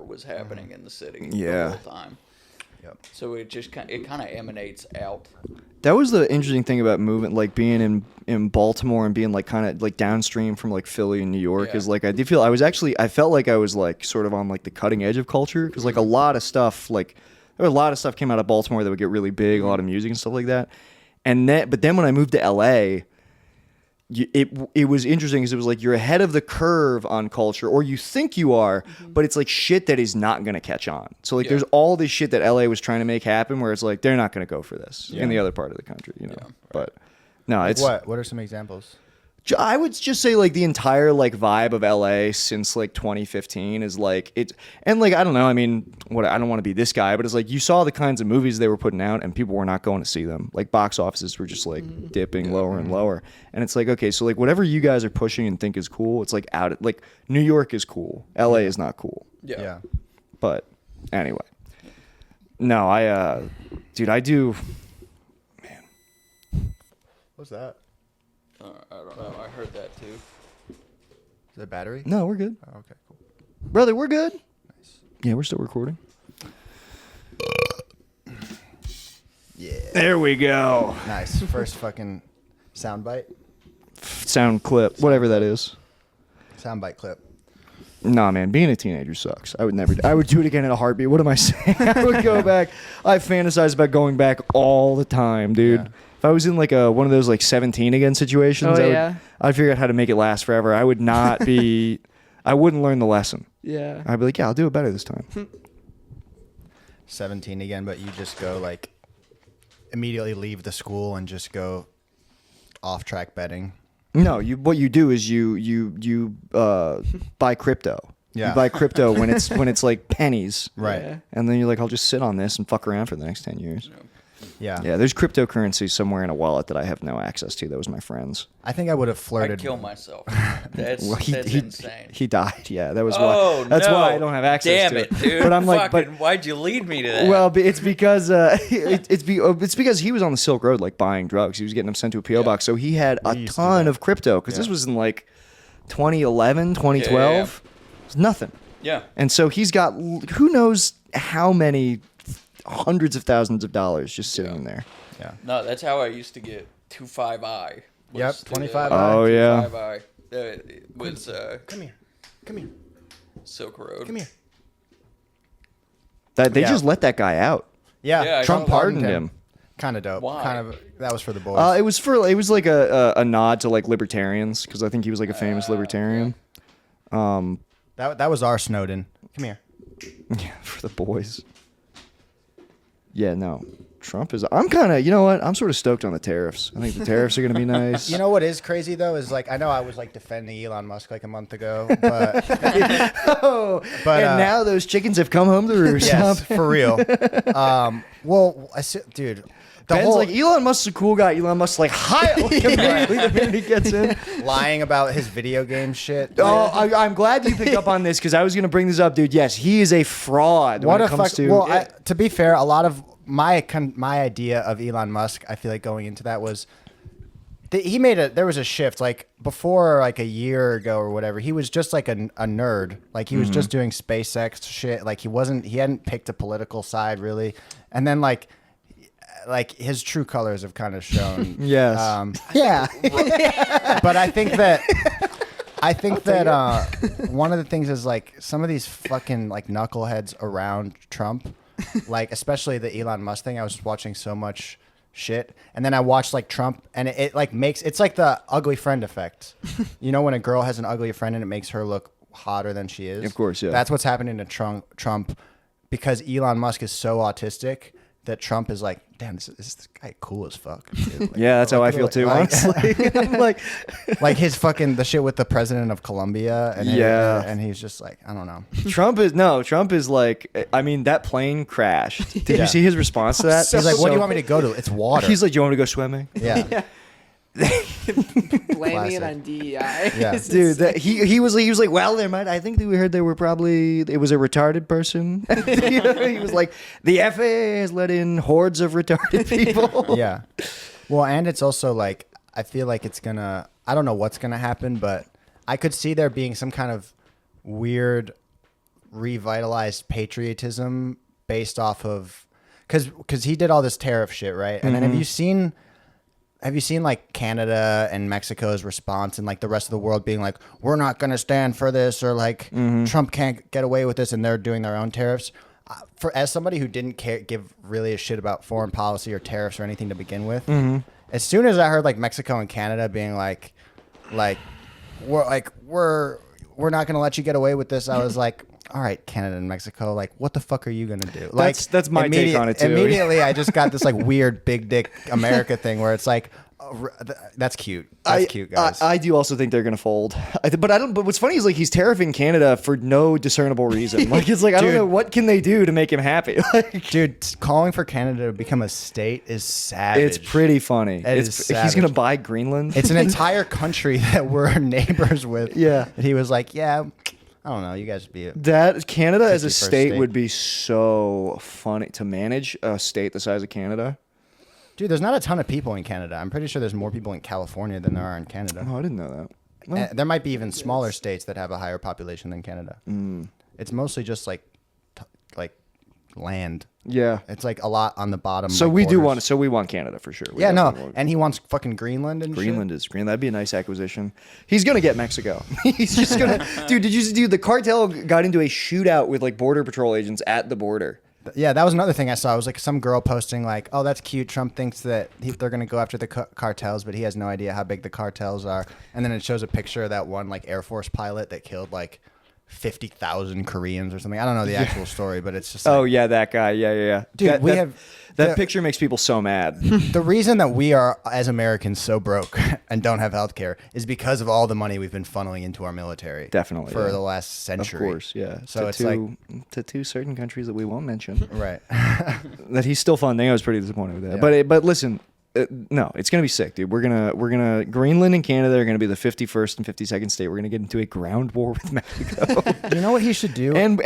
was happening in the city Yeah. the whole time. Yep. So it just kind of emanates out. That was the interesting thing about moving, like being in Baltimore and being like kind of like downstream from like Philly and New York. Yeah. Is like I felt like I was like sort of on like the cutting edge of culture because like a lot of stuff came out of Baltimore that would get really big, a lot of music and stuff like that. But then when I moved to LA, it was interesting because it was like you're ahead of the curve on culture, or you think you are, but it's like shit that is not going to catch on. So like Yeah. there's all this shit that LA was trying to make happen where it's like they're not going to go for this in the other part of the country, But no, it's What are some examples? I would just say like the entire like vibe of LA since like 2015 is like it, and like I don't know, I mean, I don't want to be this guy, but it's like you saw the kinds of movies they were putting out and people were not going to see them. Like box offices were just like dipping lower and lower, and it's like okay, so like whatever you guys are pushing and think is cool, it's like like New York is cool, LA is not cool. Yeah. But anyway, no, dude, I do. What's that? I don't know. I heard that too. Is it a battery? No, we're good, Oh, okay, cool. brother. We're good. Yeah, we're still recording. Yeah. There we go. Nice. First fucking soundbite. Sound clip, whatever that is. Soundbite clip. Nah, man, being a teenager sucks. I would never. I would do it again in a heartbeat. What am I saying? I would go back. I fantasize about going back all the time, dude. Yeah. If I was in like one of those like 17 again situations, I'd figure out how to make it last forever. I would not be. I wouldn't learn the lesson. Yeah. I'd be like, yeah, I'll do it better this time. 17 again, but you just go like immediately leave the school and just go off track betting. No, what you do is you buy crypto. Yeah. You buy crypto when it's like pennies. Right. Yeah. And then you're like, I'll just sit on this and fuck around for the next 10 years. Yeah. Yeah, there's cryptocurrency somewhere in a wallet that I have no access to. That was my friend's. I think I would have flirted. I'd kill myself. That's, Well, that's insane. He died. Yeah, that was Oh, why. That's no. why I don't have access Damn to it, dude. But I'm like, Fucking, why'd you lead me to that? well, it's because it's because he was on the Silk Road like buying drugs. He was getting them sent to a PO box, so he had a used to do ton that. of crypto because this Yeah. was in like 2011, 2012. Yeah. It was nothing. yeah. And so he's got who knows how many hundreds of thousands of dollars just sitting in there. Yeah. No, that's how I used to get 25i. Yep, 25i. Oh, yeah. 25i. It was Come here. Come here. Silk Road. Come here. That they Yeah. just let that guy out. Yeah. Yeah, I Trump know. pardoned him. Kind of dope. Why? Kind of. That was for the boys. It was like a nod to like libertarians because I think he was like a famous libertarian. That was our Snowden. Come here. Yeah, for the boys. Yeah, no. Trump is. I'm kind of. You know what? I'm sort of stoked on the tariffs. I think the tariffs are going to be nice. You know what is crazy though is like I know I was like defending Elon Musk like a month ago, but Oh, But, and now those chickens have come home to roost. yes, for real. Well, dude, the Ben's whole like Elon Musk's a cool guy. Elon Musk's like hi immediately the minute he gets in. lying about his video game shit. Oh, I'm glad you picked up on this because I was going to bring this up, dude. Yes, he is a fraud What when a it comes fuck. to. Well, to be fair, a lot of my idea of Elon Musk, I feel like going into that was there was a shift like before like a year ago or whatever. He was just like a nerd. Like he was just doing SpaceX shit. Like he hadn't picked a political side really. And then like his true colors have kind of shown. Yes. Yeah. But I think that one of the things is like some of these fucking like knuckleheads around Trump, like especially the Elon Musk thing. I was watching so much shit, and then I watched like Trump, and it like it's like the ugly friend effect. You know when a girl has an ugly friend and it makes her look hotter than she is. Of course, yeah. That's what's happening to Trump because Elon Musk is so autistic that Trump is like, damn, this guy cool as fuck. Dude. Like, yeah, that's how I feel too. like- Honestly, I'm like, like his fucking the shit with the president of Colombia, and Yeah. and he's just like, I don't know. Trump is like. I mean, that plane crashed. Did Yeah. you see his response to that? He's like, what do you want me to go to? It's water. He's like, do you want me to go swimming? yeah. Blaming it Classic. on DEI. Yeah. It's Dude, insane. he was like, well, there might. I think that we heard there were probably it was a retarded person. You know, he was like, the FAA has let in hordes of retarded people. Yeah. Well, and it's also like I feel like it's gonna. I don't know what's gonna happen, but I could see there being some kind of weird, revitalized patriotism based off of because he did all this tariff shit, right? And then have you seen? Have you seen like Canada and Mexico's response and like the rest of the world being like, we're not going to stand for this or like Trump can't get away with this and they're doing their own tariffs? As somebody who didn't give really a shit about foreign policy or tariffs or anything to begin with, as soon as I heard like Mexico and Canada being like we're not going to let you get away with this, I was like, all right, Canada and Mexico, like, what the fuck are you gonna do? Like, That's my take on it too. Immediately, I just got this like weird big dick America thing where it's like, that's cute. That's cute, guys. I do also think they're gonna fold, but I don't. But what's funny is like he's tariffing Canada for no discernible reason. Like it's like I don't Dude. know what can they do to make him happy. Like, Dude, calling for Canada to become a state is savage. it's pretty funny. It is He's savage. gonna buy Greenland. It's an entire country that we're neighbors with. Yeah. And he was like, yeah, I don't know. You guys be That Canada as a 51st state state. would be so funny to manage a state the size of Canada. Dude, there's not a ton of people in Canada. I'm pretty sure there's more people in California than there are in Canada. Oh, I didn't know that. Well, There might be even smaller states that have a higher population than Canada. It's mostly just like land. Yeah. It's like a lot on the bottom. So like, we borders. want Canada for sure. We Yeah, no, definitely want- and he wants fucking Greenland and Greenland shit. is Green. That'd be a nice acquisition. He's gonna get Mexico. He's just gonna, dude. The cartel got into a shootout with like border patrol agents at the border. Yeah, that was another thing I saw. It was like some girl posting like, "Oh, that's cute. Trump thinks that they're going to go after the cartels, but he has no idea how big the cartels are." And then it shows a picture of that one like Air Force pilot that killed like 50,000 Koreans or something. I don't know the actual story, but it's just like, Oh yeah, that guy. Yeah. Dude, that picture makes people so mad. the reason that we are as Americans so broke and don't have health care is because of all the money we've been funneling into our military. Definitely, for yeah. the last century. Of course, yeah. So it's to two certain countries that we won't mention. right. That he's still funding. I was pretty disappointed with that. Yeah. But listen, no, it's gonna be sick, dude. We're gonna Greenland and Canada are gonna be the 51st and 52nd state. We're gonna get into a ground war with Mexico. You know what he should do? and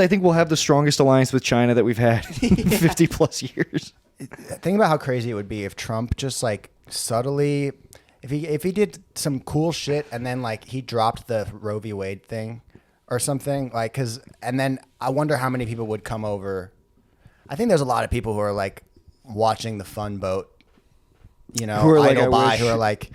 I think we'll have the strongest alliance with China that we've had in 50 plus years. Think about how crazy it would be if Trump just like subtly, if he did some cool shit and then like he dropped the Roe v. Wade thing or something, like, and then I wonder how many people would come over. I think there's a lot of people who are like watching the fun boat, you know, Who are like, idle I by, wish- who are like,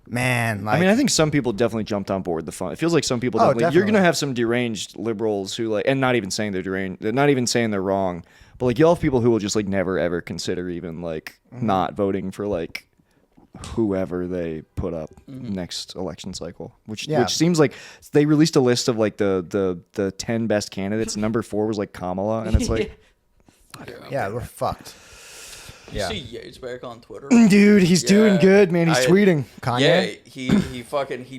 man, like, I mean, I think some people definitely jumped on board the fun. It feels like some people definitely. You're definitely. gonna have some deranged liberals who like, and not even saying they're deranged. They're not even saying they're wrong. But like, you'll have people who will just like never ever consider even like not voting for like whoever they put up next election cycle. Which seems like they released a list of like the 10 best candidates. Number 4 was like Kamala, and it's like, yeah, we're fucked. You Yeah. see Yates back on Twitter? dude, he's doing Yeah. good, man. He's tweeting. Kanye? Yeah, he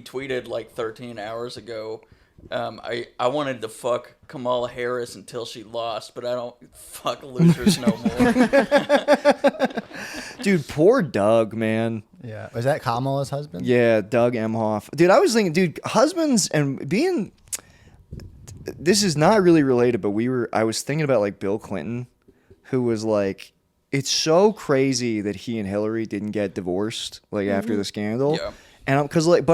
tweeted like 13 hours ago. I wanted to fuck Kamala Harris until she lost, but I don't fuck losers no more. Dude, poor Doug, man. Yeah. Was that Kamala's husband? Yeah, Doug Emhoff. Dude, I was thinking, dude, husbands and being. This is not really related, but I was thinking about like Bill Clinton, who was like, it's so crazy that he and Hillary didn't get divorced like after the scandal. Yeah. And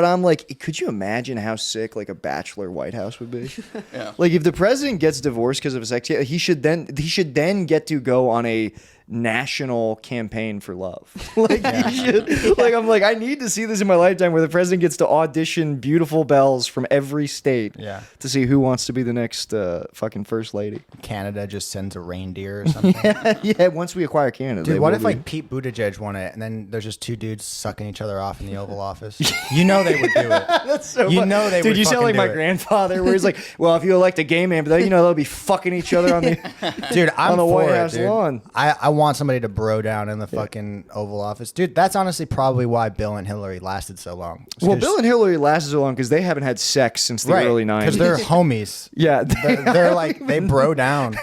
I'm like, could you imagine how sick like a bachelor White House would be? Yeah. Like if the president gets divorced because of his ex, he should then get to go on a national campaign for love. Like he should. Like I'm like, I need to see this in my lifetime where the president gets to audition beautiful belles from every state. Yeah. To see who wants to be the next fucking first lady. Canada just sends a reindeer or something. Yeah. Once we acquire Canada, Dude, they what will if be- like Pete Buttigieg won it and then there's just two dudes sucking each other off in the Oval Office? You know they would do it. That's so You fun. know they Dude, would you sound fucking like my do it. grandfather, where he's like, "Well, if you elect a gay man, but you know they'll be fucking each other on the Dude, I'm on the for White it, House dude. lawn." I want somebody to bro down in the fucking Oval Office. Dude, that's honestly probably why Bill and Hillary lasted so long. It's Well, 'cause- Bill and Hillary lasted so long because they haven't had sex since the early because 90s. they're homies. Yeah, They're like, they bro down.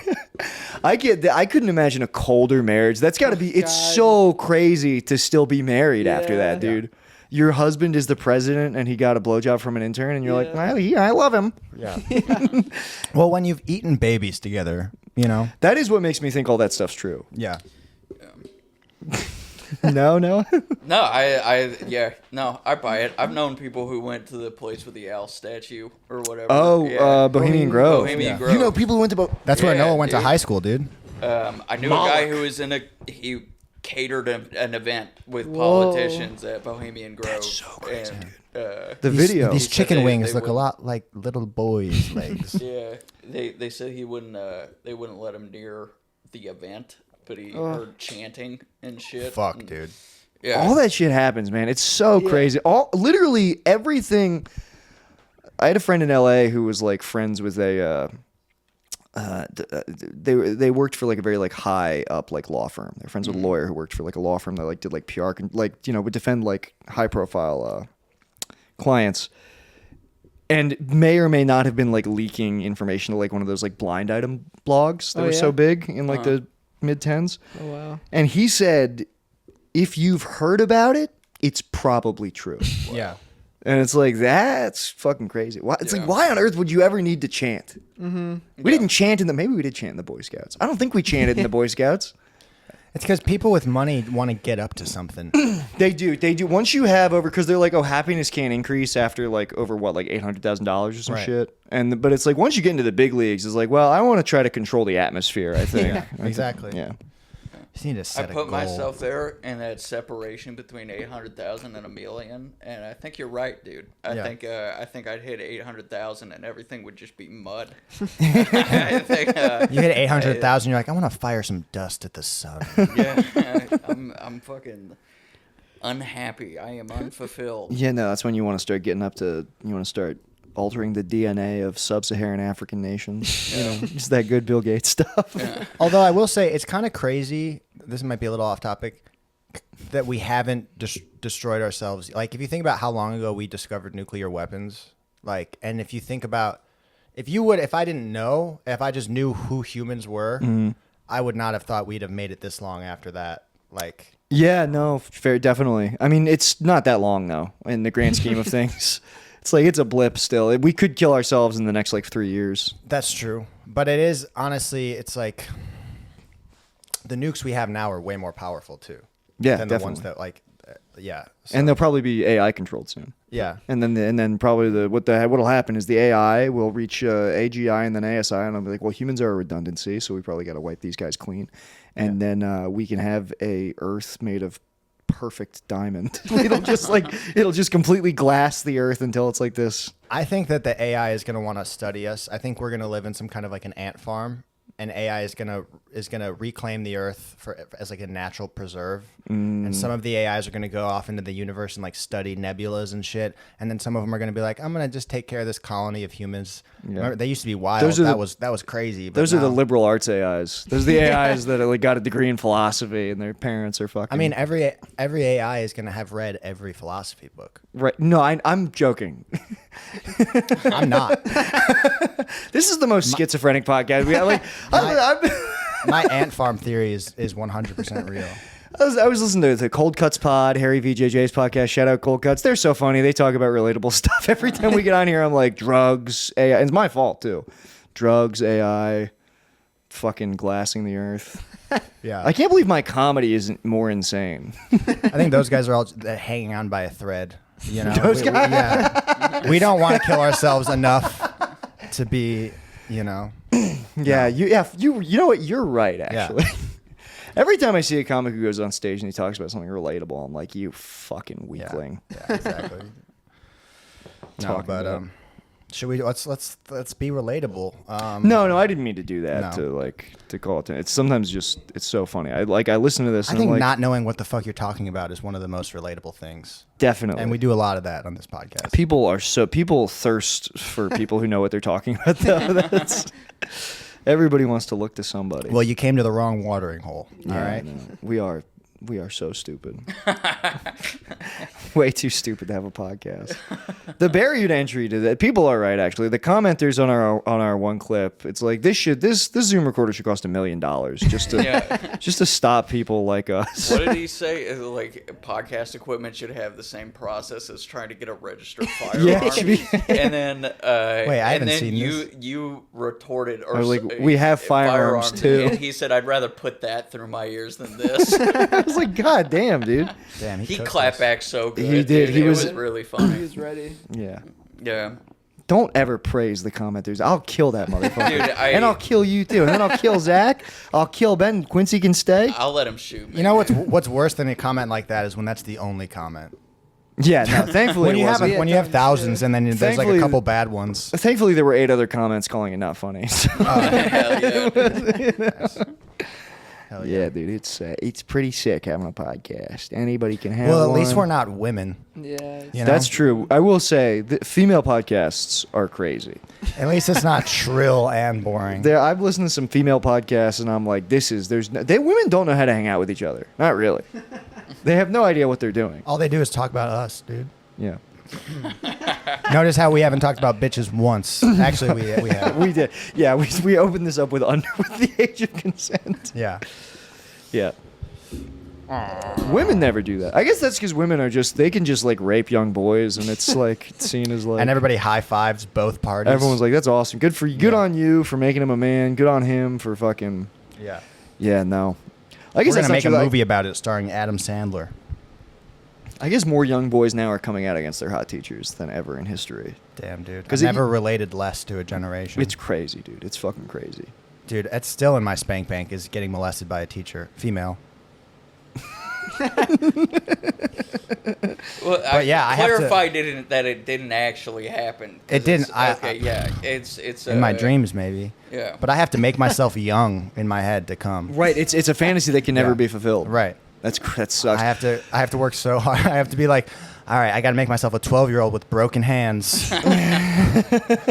I get that. I couldn't imagine a colder marriage. That's got to be. It's so crazy to still be married after that, dude. Your husband is the president, and he got a blowjob from an intern, and you're like, well, yeah, I love him. Yeah. Well, when you've eaten babies together, you know? That is what makes me think all that stuff's true. Yeah. No. No, I buy it. I've known people who went to the place with the owl statue or whatever. Oh, Yeah. Bohemian Grove. Bohemian Grove. You know, people who went to That's where Yeah, Noah went to dude. high school, dude. I knew a guy who was he catered an event with politicians at Bohemian Grove. That's so crazy, dude. the video. These said chicken they wings look a wouldn't- lot like little boys' legs. Yeah, they said he wouldn't. They wouldn't let him near the event, but he heard chanting and shit. Fuck, and- dude. Yeah. All that shit happens, man. It's so crazy. Literally everything. I had a friend in LA who was like friends with a. They worked for like a very like high up like law firm. They're friends with a lawyer who worked for like a law firm that like did like PR, like would defend like high profile clients, and may or may not have been like leaking information to like one of those like blind item blogs that were so big in like the mid 10s. Oh wow. And he said, if you've heard about it, it's probably true. Yeah. And it's like, that's fucking crazy. Why? It's like, why on earth would you ever need to chant? Mm-hmm. We didn't chant maybe we did chant in the Boy Scouts. I don't think we chanted in the Boy Scouts. It's because people with money want to get up to something. They do. Once you have over, because they're like, oh, happiness can't increase after like over what, like $800,000 or some Right. shit. But it's like once you get into the big leagues, it's like, well, I want to try to control the atmosphere. I think. Yeah, exactly. Yeah. Just need to I set a put goal. myself there in that separation between 800,000 and a million, and I think you're right, dude. I think I'd hit 800,000 and everything would just be mud. I think, You hit 800,000. You're like, I want to fire some dust at the sun. yeah, I'm fucking unhappy. I am unfulfilled. Yeah, no, that's when you want to start getting up to. You want to start altering the DNA of sub-Saharan African nations. You know, just that good Bill Gates stuff. Yeah. Although I will say it's kind of crazy. This might be a little off topic. That we haven't destroyed ourselves. Like if you think about how long ago we discovered nuclear weapons, like, and if you think about, if I didn't know, if I just knew who humans were, I would not have thought we'd have made it this long after that. Like, Yeah, no, fair, definitely. I mean, it's not that long though, in the grand scheme of things. It's like it's a blip still. We could kill ourselves in the next like 3 years. that's true. But it is honestly, it's like the nukes we have now are way more powerful too. Yeah, than definitely. the ones that like, yeah. So, And they'll probably be AI controlled soon. yeah. And then probably what'll happen is the AI will reach AGI and then ASI, and I'll be like, well, humans are a redundancy, so we probably got to wipe these guys clean, and then we can have a Earth made of perfect diamond. it'll just completely glass the Earth until it's like this. I think that the AI is going to want to study us. I think we're going to live in some kind of like an ant farm, and AI is going to reclaim the Earth as like a natural preserve. And some of the AIs are going to go off into the universe and like study nebulas and shit. And then some of them are going to be like, I'm going to just take care of this colony of humans. Yeah. Remember, they used to be wild. Those are that was crazy. But Those are the now- liberal arts AIs. Those are the AIs that like got a degree in philosophy, and their parents are fucking. I mean, every AI is going to have read every philosophy book. right? No, I'm joking. I'm not. This is the most schizophrenic podcast we have. Like, My ant farm theory is 100% real. I was listening to the Cold Cuts pod, Harry VJJ's podcast. Shout out Cold Cuts. They're so funny. They talk about relatable stuff. Every time we get on here, I'm like, drugs, AI. It's my fault, too. Drugs, AI, fucking glassing the earth. Yeah. I can't believe my comedy isn't more insane. I think those guys are all hanging on by a thread. You know, Those guys? yeah. We don't want to kill ourselves enough to be, you know. Yeah, you know what? You're right, actually. Yeah. Every time I see a comic who goes on stage and he talks about something relatable, I'm like, you fucking Yeah, weakling. yeah, exactly. No, Talking but about- should we let's be relatable. No, I didn't mean to do that. No. To call it. It's sometimes just it's so funny. I listen to this. I And think I'm like, not knowing what the fuck you're talking about is one of the most relatable things, definitely. and we do a lot of that on this podcast. People thirst for people who know what they're talking about. Though. That's everybody wants to look to somebody. Well, you came to the wrong watering hole. Yeah, all right. no, we are so stupid. Way too stupid to have a podcast. The barrier to entry to that, people are right. Actually, the commenters on our one clip, it's like this Zoom recorder should cost $1 million just to Yeah. just to stop people like us. What did he say? Like podcast equipment should have the same process as trying to get a registered firearm. Yeah, it should be- And then I haven't seen you retorted I was like, we have firearms, too. And he said, I'd rather put that through my ears than this. I was like, God damn, dude. Damn, He cooked clapped us. back so good. He did. dude. He It was- really He funny. was ready. Yeah. Yeah. Don't ever praise the commenters. I'll kill that motherfucker. Dude, and I'll kill you too. And then I'll kill Zach. I'll kill Ben. Quincy can stay. I'll let him shoot me. You know what's worse than a comment like that is when that's the only comment. Yeah, no, thankfully When it you have wasn't. when you have thousands and then there's like Thankfully- a couple bad ones. Thankfully, there were 8 other comments calling it not funny. So, Hell yeah. Hell yeah, dude, it's pretty sick having a podcast. Anybody can have Well, at one. least we're not women. Yeah. You know? That's true. I will say the female podcasts are crazy. At least it's not shrill and boring. I've listened to some female podcasts, and I'm like, women don't know how to hang out with each other. Not really. They have no idea what they're doing. All they do is talk about us, dude. Yeah, Notice how we haven't talked about bitches once. Actually, we have. we did. Yeah, we opened this up with the age of consent. Yeah. Yeah. Women never do that. I guess that's because women are they can just like rape young boys, and it's like seen as like. And everybody high fives both parties. Everyone's like, that's awesome. Good for you. Good Yeah. on you for making him a man. Good on him for fucking. yeah. Yeah, no. I guess We're that's gonna not make a true. movie about it starring Adam Sandler. I guess more young boys now are coming out against their hot teachers than ever in history. Damn, dude. 'Cause I've never related less to a generation. It's crazy, dude. It's fucking crazy. Dude, it's still in my spank bank is getting molested by a teacher, female. Well, But yeah, I have to- clarify that it didn't actually happen. 'cause It didn't. It's In my dreams, maybe. Yeah. But I have to make myself young in my head to come. Right. It's a fantasy that can never Yeah. be fulfilled. Right. That sucks. I have to work so hard. I have to be like, all right, I got to make myself a 12-year-old with broken hands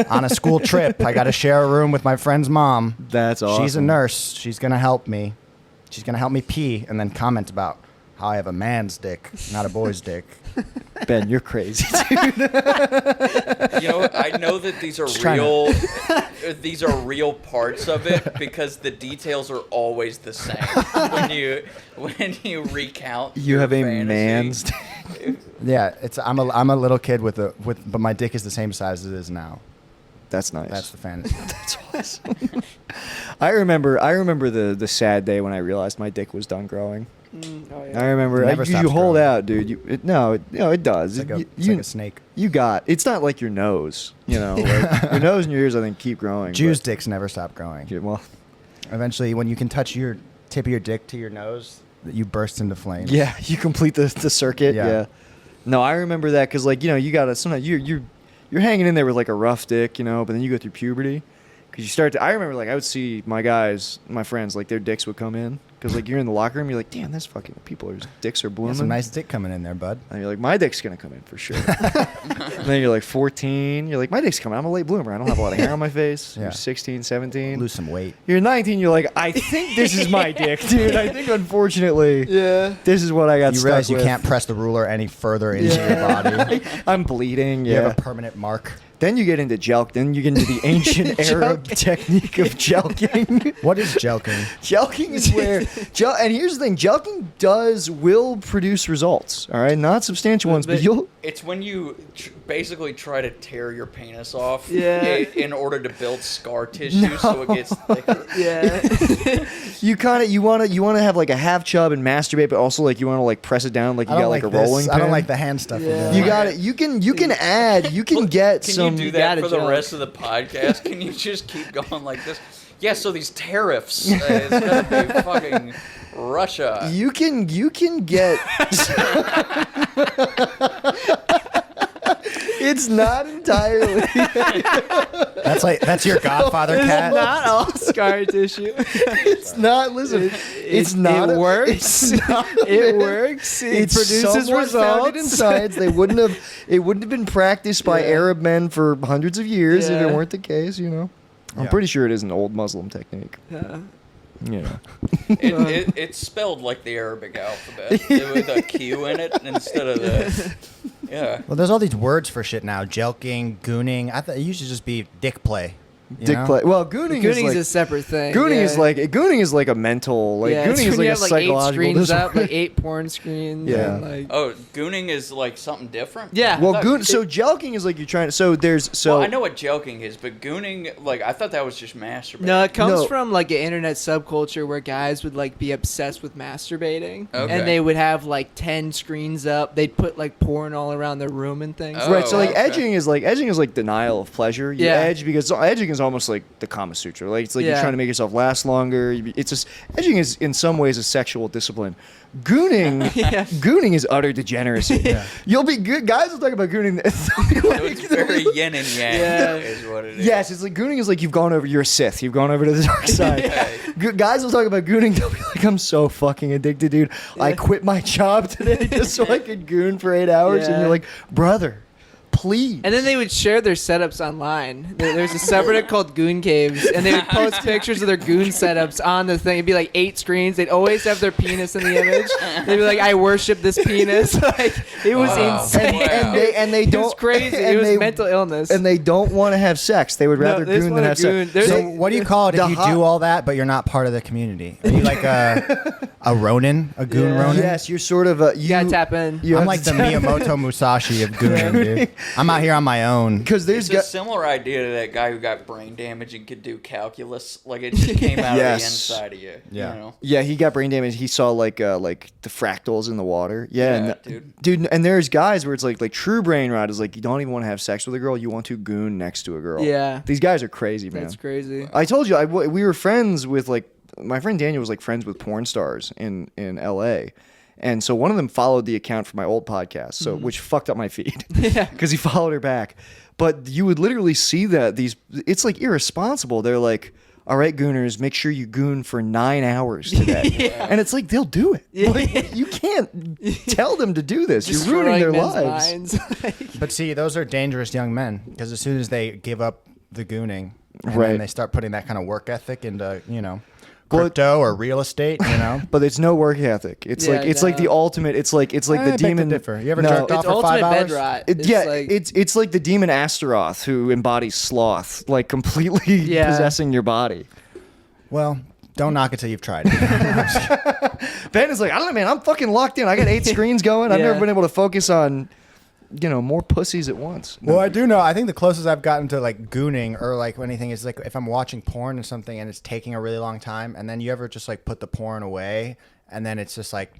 on a school trip. I got to share a room with my friend's mom. That's awesome. She's a nurse. She's gonna help me. She's gonna help me pee and then comment about how I have a man's dick, not a boy's dick. Ben, you're crazy, dude. You know, I know that these are trying to- real. These are real parts of it because the details are always the same when you recount. You your have a fantasy. man's. Yeah, I'm a little kid but my dick is the same size as it is now. That's nice. That's the fantasy. That's awesome. I remember the sad day when I realized my dick was done growing. Oh, I yeah. remember It never you stops hold growing. out, dude. It does. It's like You- a snake. You got. It's not like your nose. You know, like, your nose and your ears. I think keep growing. Jews' but- dicks never stop growing. Yeah, well, Eventually, when you can touch your tip of your dick to your nose, you burst into flames. yeah, you complete the circuit. Yeah. Yeah. No, I remember that because like you gotta sometimes you're hanging in there with like a rough dick, but then you go through puberty because you start to. I remember like I would see my friends like their dicks would come in because like you're in the locker room, you're like, damn, this fucking people's dicks are You blooming. got some nice dick coming in there, bud. And you're like, my dick's gonna come in for sure. And then you're like 14. You're like, my dick's coming. I'm a late bloomer. I don't have a lot of hair on my face. Yeah. You're 16, 17. Lose some weight. You're 19. You're like, I think this is my dick, dude. I think unfortunately, Yeah. this is what I got You stuck realize you with. can't press the ruler any further into your body. I'm bleeding. You Yeah. have a permanent mark. Then you get into Then you get into the ancient Arab technique of jelqing. What is jelqing? Jelqing is where and here's the thing: jelqing will produce results. All right, not substantial ones, but you'll. It's when you basically try to tear your penis off Yeah. in order to build scar tissue so it gets thicker. Yeah. You want to have like a half chub and masturbate, but also like you want to like press it down like you I got don't like a this. rolling pin. I don't like the hand stuff. Yeah. You got it. You can add. You can get Can some. you do You that gotta for the joke. rest of the podcast? Can you just keep going like this? Yeah, so these tariffs, it's gonna be fucking Russia. You can get. It's not entirely. That's your Godfather It's cat. not all scar tissue. It's not. Listen, it's not. It works. It's not, It works. It It's produces somewhat founded in results. science. It wouldn't have been practiced by Arab men for hundreds of years if it Yeah. weren't the case. I'm Yeah. pretty sure it is an old Muslim technique. Yeah. It's spelled like the Arabic alphabet with a Q in it instead of the. Yeah. Well, there's all these words for shit now. Jelqing, gooning. I thought it used to just be dick play. you Dick know? play. Well, gooning Gooning is is a separate thing. gooning yeah. is like a mental yeah, gooning it's is when like you a have like 8 psychological screens disorder. up, like 8 porn screens. Yeah. And like, Oh, gooning is like something different. yeah. Well, I thought- so jelqing is like you're trying to. So there's so. Well, I know what jelqing is, but gooning, like I thought that was just masturbating. No, it comes No. from like an internet subculture where guys would like be obsessed with masturbating, Okay. and they would have like 10 screens up. They'd put like porn all around their room and things. Oh, Right, so like okay. edging is like denial of pleasure. You Yeah. edge because edging is almost like the Kama Sutra. Like it's like you're Yeah. trying to make yourself last longer. It's just edging is in some ways a sexual discipline. Gooning, Yeah. gooning is utter degeneracy. You'll be good. Guys will talk about gooning. So it's very yin and yang. Yeah. Is what it is. Yes, it's like gooning is like you've gone over. You're a Sith. You've gone over to the dark side. Guys will talk about gooning. They'll be like, "I'm so fucking addicted, dude. I quit my job today just so I could goon for 8 hours." And Yeah. you're like, "Brother, please." And then they would share their setups online. There's a subreddit called Goon Caves, and they would post pictures of their goon setups on the thing. It'd be like 8 screens. They'd always have their penis in the image. They'd be like, "I worship this penis." Like it was Wow. insane. Wow. and they It don't was crazy. and It was they- mental illness. and they don't want to have sex. They would rather they just goon than wanna have goon. sex. There's So a- what do you call it The if you hot- do all that, but you're not part of the community? Are you like a Ronin, a goon Yeah. Ronin? Yes, you're sort of a. you gotta tap in. you I'm have like to the tap- Miyamoto Musashi of gooning, dude. I'm out here on my own. Because there's It's a similar idea to that guy who got brain damage and could do calculus. Like it just came out of the inside of you. Yeah. You know? Yeah, he got brain damage. He saw like the fractals in the water. Yeah, Yeah, dude. And there's guys where it's like true brain rot is like you don't even want to have sex with a girl. You want to goon next to a girl. Yeah. These guys are crazy, man. That's crazy. I told you we were friends with like my friend Daniel was like friends with porn stars in L.A. And so one of them followed the account for my old podcast, so which fucked up my feed. Yeah. Because he followed her back. But you would literally see that it's like irresponsible. They're like, all right, gooners, make sure you goon for 9 hours today. Yeah. And it's like, they'll do it. Yeah. Like, you can't tell them to do this. You're ruining their Destroying lives. men's minds. But see, those are dangerous young men because as soon as they give up the gooning, and Right. then they start putting that kind of work ethic into, crypto or real estate, But it's no work ethic. It's Yeah, like the no. ultimate. It's like I the beg to demon. differ. You ever No. jerked off It's for 5 ultimate hours? bed rot. It's like the demon Astaroth who embodies sloth, like completely Yeah. possessing your body. Well, don't knock it till you've tried it. Ben is like, I don't know, man. I'm fucking locked in. I got 8 screens going. I've Yeah. never been able to focus on, more pussies at once. Well, I do know. I think the closest I've gotten to like gooning or like anything is like if I'm watching porn or something and it's taking a really long time, and then you ever just like put the porn away and then it's just like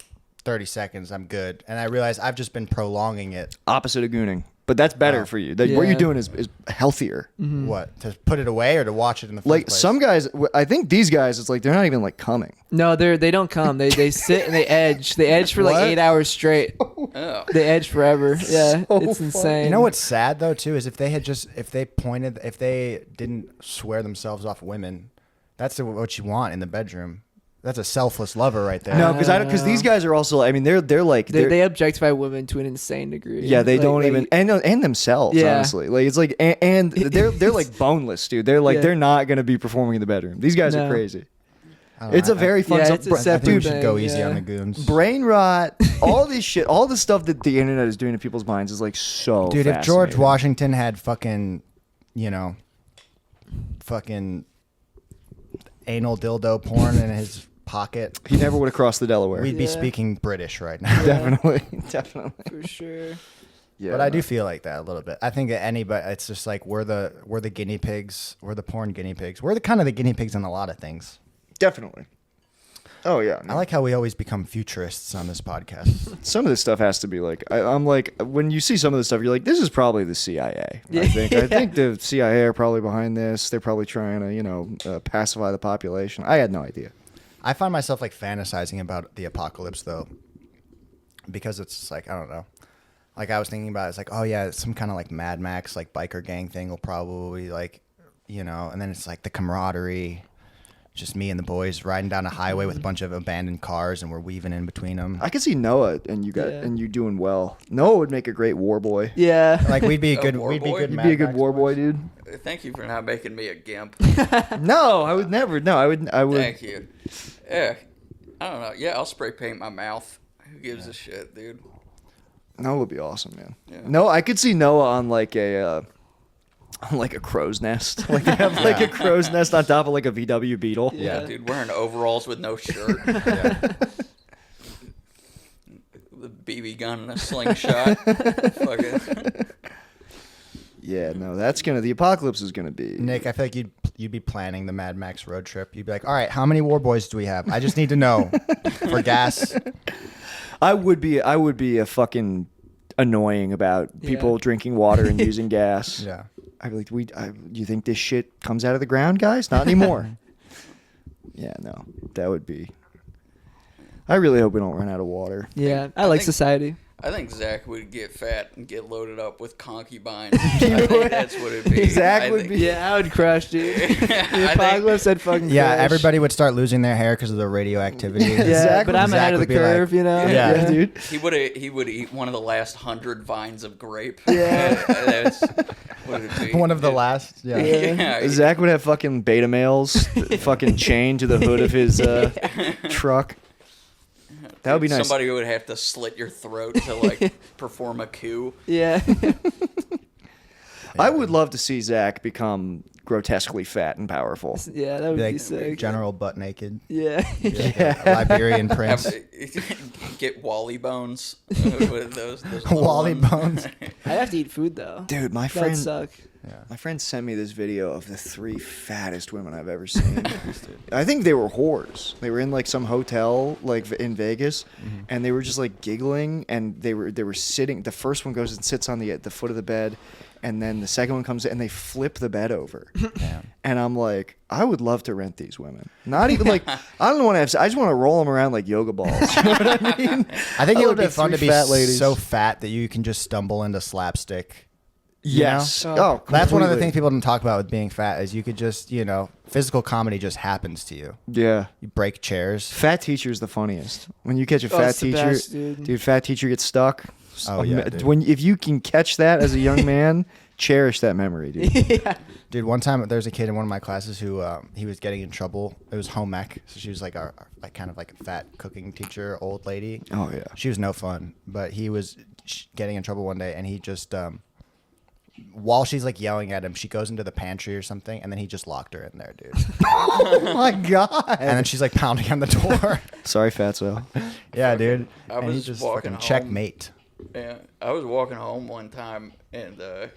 30 seconds, I'm good, and I realize I've just been prolonging it. Opposite of gooning, but that's better for you. What Yeah. you're doing is healthier. What, to put it away or to watch it in the first Like place? some guys, I think these guys, it's like they're not even like coming. No, they don't come. They sit and they edge. They edge for like What? 8 hours straight. Oh. They edge forever. Yeah, it's insane. You know what's sad though too is if they didn't swear themselves off women, that's what you want in the bedroom. That's a selfless lover right there. No, because these guys are also. I mean, they're like They objectify women to an insane degree. yeah, they Like- don't like- even and themselves Yeah. honestly. Like it's like and they're like boneless, dude. They're like Yeah. they're not gonna be performing in the bedroom. These guys are No. crazy. I don't It's know. a very fun. Yeah, sub- it's a I think we separate should go thing, easy yeah. on the goons. brain rot, all this shit, all the stuff that the internet is doing to people's minds is like so. Dude, if George fascinating. Washington had fucking anal dildo porn in his pocket, he never would have crossed the Delaware. we'd be Yeah. speaking British right now. Definitely, definitely. For sure. Yeah, But I no. do feel like that a little bit. I think that anybody, it's just like we're the guinea pigs. We're the porn guinea pigs. We're the kind of the guinea pigs on a lot of things. Definitely. Oh yeah. I like how we always become futurists on this podcast. Some of this stuff has to be like I'm like when you see some of this stuff, you're like, this is probably the CIA. Yeah. I think the CIA are probably behind this. They're probably trying to pacify the population. I had no idea. I find myself like fantasizing about the apocalypse though, because it's just like I don't know. Like I was thinking about it, it's like, oh yeah, some kind of like Mad Max like biker gang thing will probably like, and then it's like the camaraderie, just me and the boys riding down a highway with a bunch of abandoned cars and we're weaving in between them. I could see Noah and you doing well. Noah would make a great war boy. Yeah. Like we'd be A good. war We'd be boy? good. You'd Mad be a good Max war boy, boys. dude. Thank you for not making me a gimp. No, I would never. No, I would. Thank you. Yeah. I don't know. Yeah, I'll spray paint my mouth. Who gives a shit, dude? Noah would be awesome, man. Yeah. No, I could see Noah on like a crow's nest. Like they have like a crow's nest on top of like a VW Beetle. Yeah, dude, wearing overalls with no shirt. Yeah. The BB gun and a slingshot. Fucking. Yeah, no, the apocalypse is gonna be. Nick, I feel like you'd be planning the Mad Max road trip. You'd be like, all right, how many war boys do we have? I just need to know for gas. I would be a fucking annoying about people drinking water and using gas. Yeah. I'd be like, you think this shit comes out of the ground, guys? Not anymore. Yeah, no, that would be. I really hope we don't run out of water. Yeah. I like think- society. I think Zach would get fat and get loaded up with concubines. I think that's what it'd be. Zach I would think- be- Yeah, I would crush, dude. I The think- apocalypse, I'd fucking Yeah, crush. everybody would start losing their hair because of the radioactivity. Yeah, Zach but would- I'm Zach ahead of the would be like- curve, Yeah. dude. He would eat one of the last 100 vines of grape. Yeah. That's what it'd be. One of the Dude. last. Yeah. Yeah. Zach would have fucking beta males fucking chained to the hood of his truck. That would be nice. Somebody would have to slit your throat to like perform a coup. Yeah. I would love to see Zach become grotesquely fat and powerful. Yeah, that would be Like sick. general butt naked. Yeah. A Liberian prince. Get Wally bones with those little Wally ones. bones. I'd have to eat food though. Dude, my That'd friend suck. my friend sent me this video of the 3 fattest women I've ever seen. I think they were whores. They were in like some hotel like in Vegas, and they were just like giggling, and they were sitting. The first one goes and sits on the foot of the bed, and then the second one comes in and they flip the bed over. Damn. And I'm like, I would love to rent these women. Not even like, I don't want to have, I just want to roll them around like yoga balls. You know what I mean? I think I it would would be be fun to 3 be fat ladies. so fat that you can just stumble into slapstick. Yes. know? Oh, That's one of the completely. things people don't talk about with being fat is you could just, physical comedy just happens to you. Yeah. You break chairs. Fat teacher's the funniest. When you catch a Oh, fat it's the teacher, best, dude. fat teacher gets stuck. Oh, yeah, dude. If you can catch that as a young man, cherish that memory, dude. Yeah. Dude, one time there's a kid in one of my classes who he was getting in trouble. It was home ec, so she was like a kind of like a fat cooking teacher, old lady. Oh yeah. She was no fun, but he was getting in trouble one day, and he just while she's like yelling at him, she goes into the pantry or something, and then he just locked her in there, dude. Oh my god. And then she's like pounding on the door. Sorry, Fatso. Yeah, dude. I And he was just walking fucking home. checkmate. Yeah, I was walking home one time and I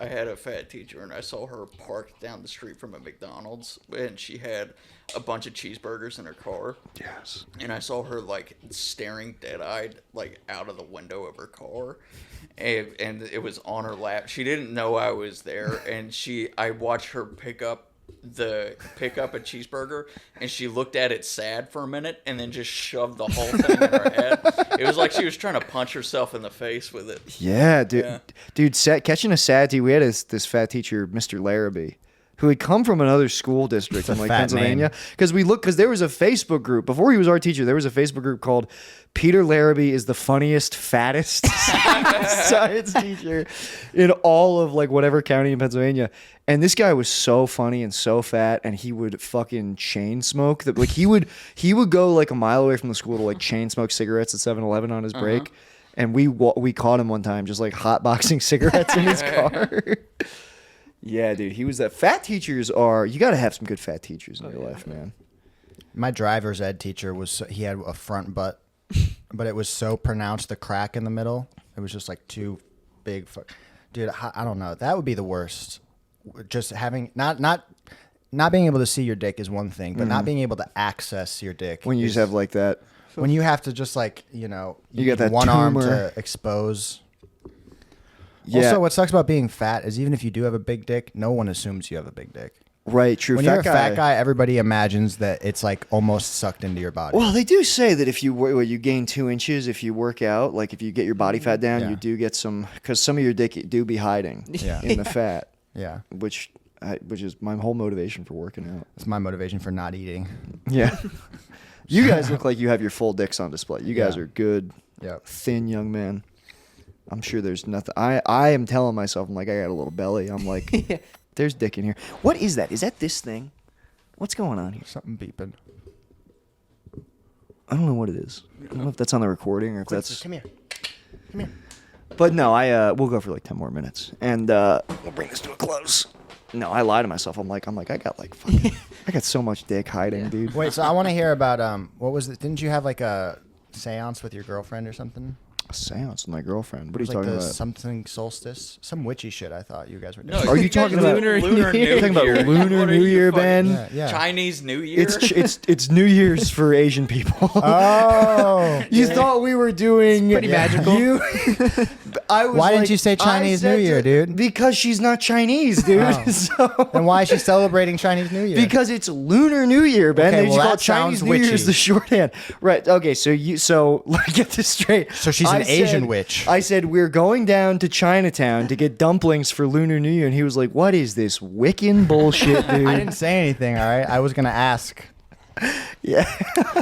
had a fat teacher and I saw her parked down the street from a McDonald's and she had a bunch of cheeseburgers in her car. Yes. And I saw her like staring dead-eyed like out of the window of her car. And it was on her lap. She didn't know I was there and I watched her pick up a cheeseburger and she looked at it sad for a minute and then just shoved the whole thing in her head. It was like she was trying to punch herself in the face with it. Yeah, dude. Yeah. Dude, catching a sad tea. We had this fat teacher, Mr. Larrabee, who had come from another school district in like fat Pennsylvania. Because there was a Facebook group before he was our teacher. There was a Facebook group called Peter Larrabee is the funniest, fattest science teacher in all of like whatever county in Pennsylvania. And this guy was so funny and so fat, and he would fucking chain smoke. Like he would go like a mile away from the school to like chain smoke cigarettes at 7-Eleven on his break. And we caught him one time just like hotboxing cigarettes in his car. Yeah, dude, he was that. Fat teachers you got to have some good fat teachers in your life, man. My driver's ed teacher he had a front butt, but it was so pronounced, the crack in the middle. It was just like too big. Dude, I don't know. That would be the worst. Just having not being able to see your dick is one thing, but not being able to access your dick. When you just have like that. when you have to just like you got that one arm tumor. to expose. Yeah. Also, what sucks about being fat is even if you do have a big dick, no one assumes you have a big dick. Right, true. When you're a fat guy, everybody imagines that it's like almost sucked into your body. Well, they do say that if you gain 2 inches if you work out, like if you get your body fat down, Yeah. you do get some, because some of your dick do be hiding Yeah. in the fat, Yeah, which is my whole motivation for working out. that's my motivation for not eating. Yeah. You guys look like you have your full dicks on display. You guys Yeah. are good, Yep. thin young men. I'm sure there's nothing. I am telling myself, I'm like, I got a little belly. I'm like, there's dick in here. What is that? Is that this thing? What's going on here? Something beeping. I don't know what it is. I don't know if that's on the recording or if that's. Come here. Come here. But no, we'll go for like 10 more minutes, and we'll bring this to a close. No, I lie to myself. I'm like, I got like, fucking, I got so much dick hiding, dude. Wait, so I want to hear about what was it? Didn't you have like a seance with your girlfriend or something? A seance with my girlfriend. What are It you was talking like the about? something solstice, some witchy shit. I thought you guys were doing. No, Are you talking guys about Lunar New New Year? Year? You're talking about Lunar What are New you Year, fucking- Ben? Yeah. Chinese New Year? It's New Year's for Asian people. Oh, You thought we were doing pretty magical. I was Why didn't like- you say Chinese I said New Year, dude? Because she's not Chinese, dude. Oh. So and why is she celebrating Chinese New Year? because it's Lunar New Year, Ben. Okay, They just well, call that it Chinese sounds New Year witchy. is the shorthand. Right. Okay, so let me get this straight. So she's an Asian witch. I said we're going down to Chinatown to get dumplings for Lunar New Year, and he was like, "What is this Wiccan bullshit, dude?" I didn't say anything. All right, I was gonna ask. Yeah.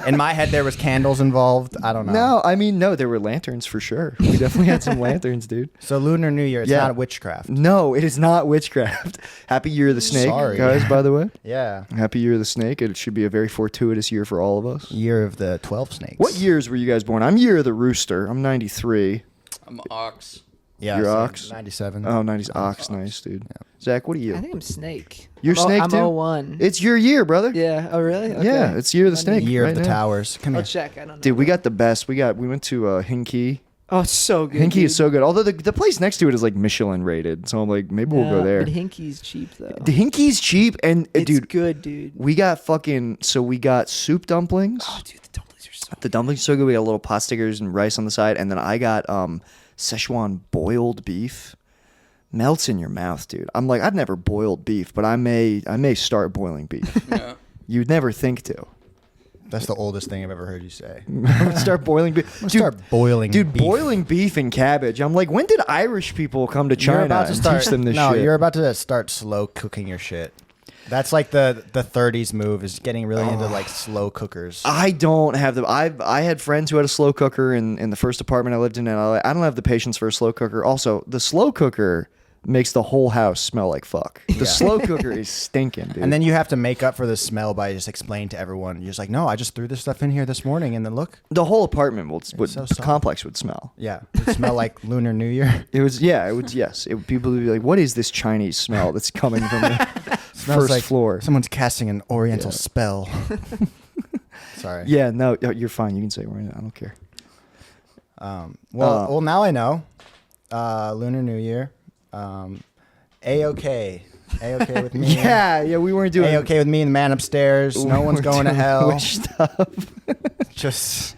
In my head, there was candles involved. I don't know. No, I mean, no, there were lanterns for sure. We definitely had some lanterns, dude. So Lunar New Year, it's Yeah. not witchcraft. No, it is not witchcraft. Happy Year of the Snake, Sorry. guys, by the way. Yeah. Happy Year of the Snake. It should be a very fortuitous year for all of us. Year of the 12 snakes. What years were you guys born? I'm Year of the Rooster. I'm 93. I'm Ox. Yeah, Your same. ox? 97. Oh, 90s ox, nice, dude. Zach, what are you? I think I'm Snake. You're Snake I'm too? 01. It's your year, brother. Yeah. Oh, really? Okay. Yeah, it's Year of the Snake. Year right of the now. Towers. Come I'll here. check. I don't know. Dude, we got the best. We went to Hinky. Oh, it's so good. Hinky dude. is so good. Although the place next to it is like Michelin rated, so I'm like, maybe we'll go there. But Hinky's cheap though. The Hinky's cheap, and It's dude, good, dude. we got we got soup dumplings. Oh, dude, the dumplings are so. The dumplings are so good. We got little pot stickers and rice on the side, and then I got Szechuan boiled beef. Melts in your mouth, dude. I'm like, I've never boiled beef, but I may start boiling beef. Yeah. You'd never think to. That's the oldest thing I've ever heard you say. I'm gonna start boiling beef. I'm gonna start boiling Dude, beef. boiling beef and cabbage. I'm like, when did Irish people come to China You're about to and start. teach them this no, shit? you're about to start slow cooking your shit. That's like the 30s move is getting really into like slow cookers. I don't have the. I had friends who had a slow cooker in the first apartment I lived in LA. I don't have the patience for a slow cooker. Also, the slow cooker makes the whole house smell like fuck. The Yeah. slow cooker is stinking, dude. And then you have to make up for the smell by just explaining to everyone. You're just like, no, I just threw this stuff in here this morning, and then look, the whole apartment would so soft. complex would smell. yeah, it smell like Lunar New Year. It was yes. People would be like, "What is this Chinese smell that's coming from the Smells first like floor?" Someone's casting an Oriental Yeah. spell. Sorry. Yeah, no, you're fine. You can say it. I don't care. Well, now I know. Lunar New Year. A-okay. A-okay with me. Yeah, we weren't doing A-okay with me and the man upstairs. No one's going to hell. witch stuff. Just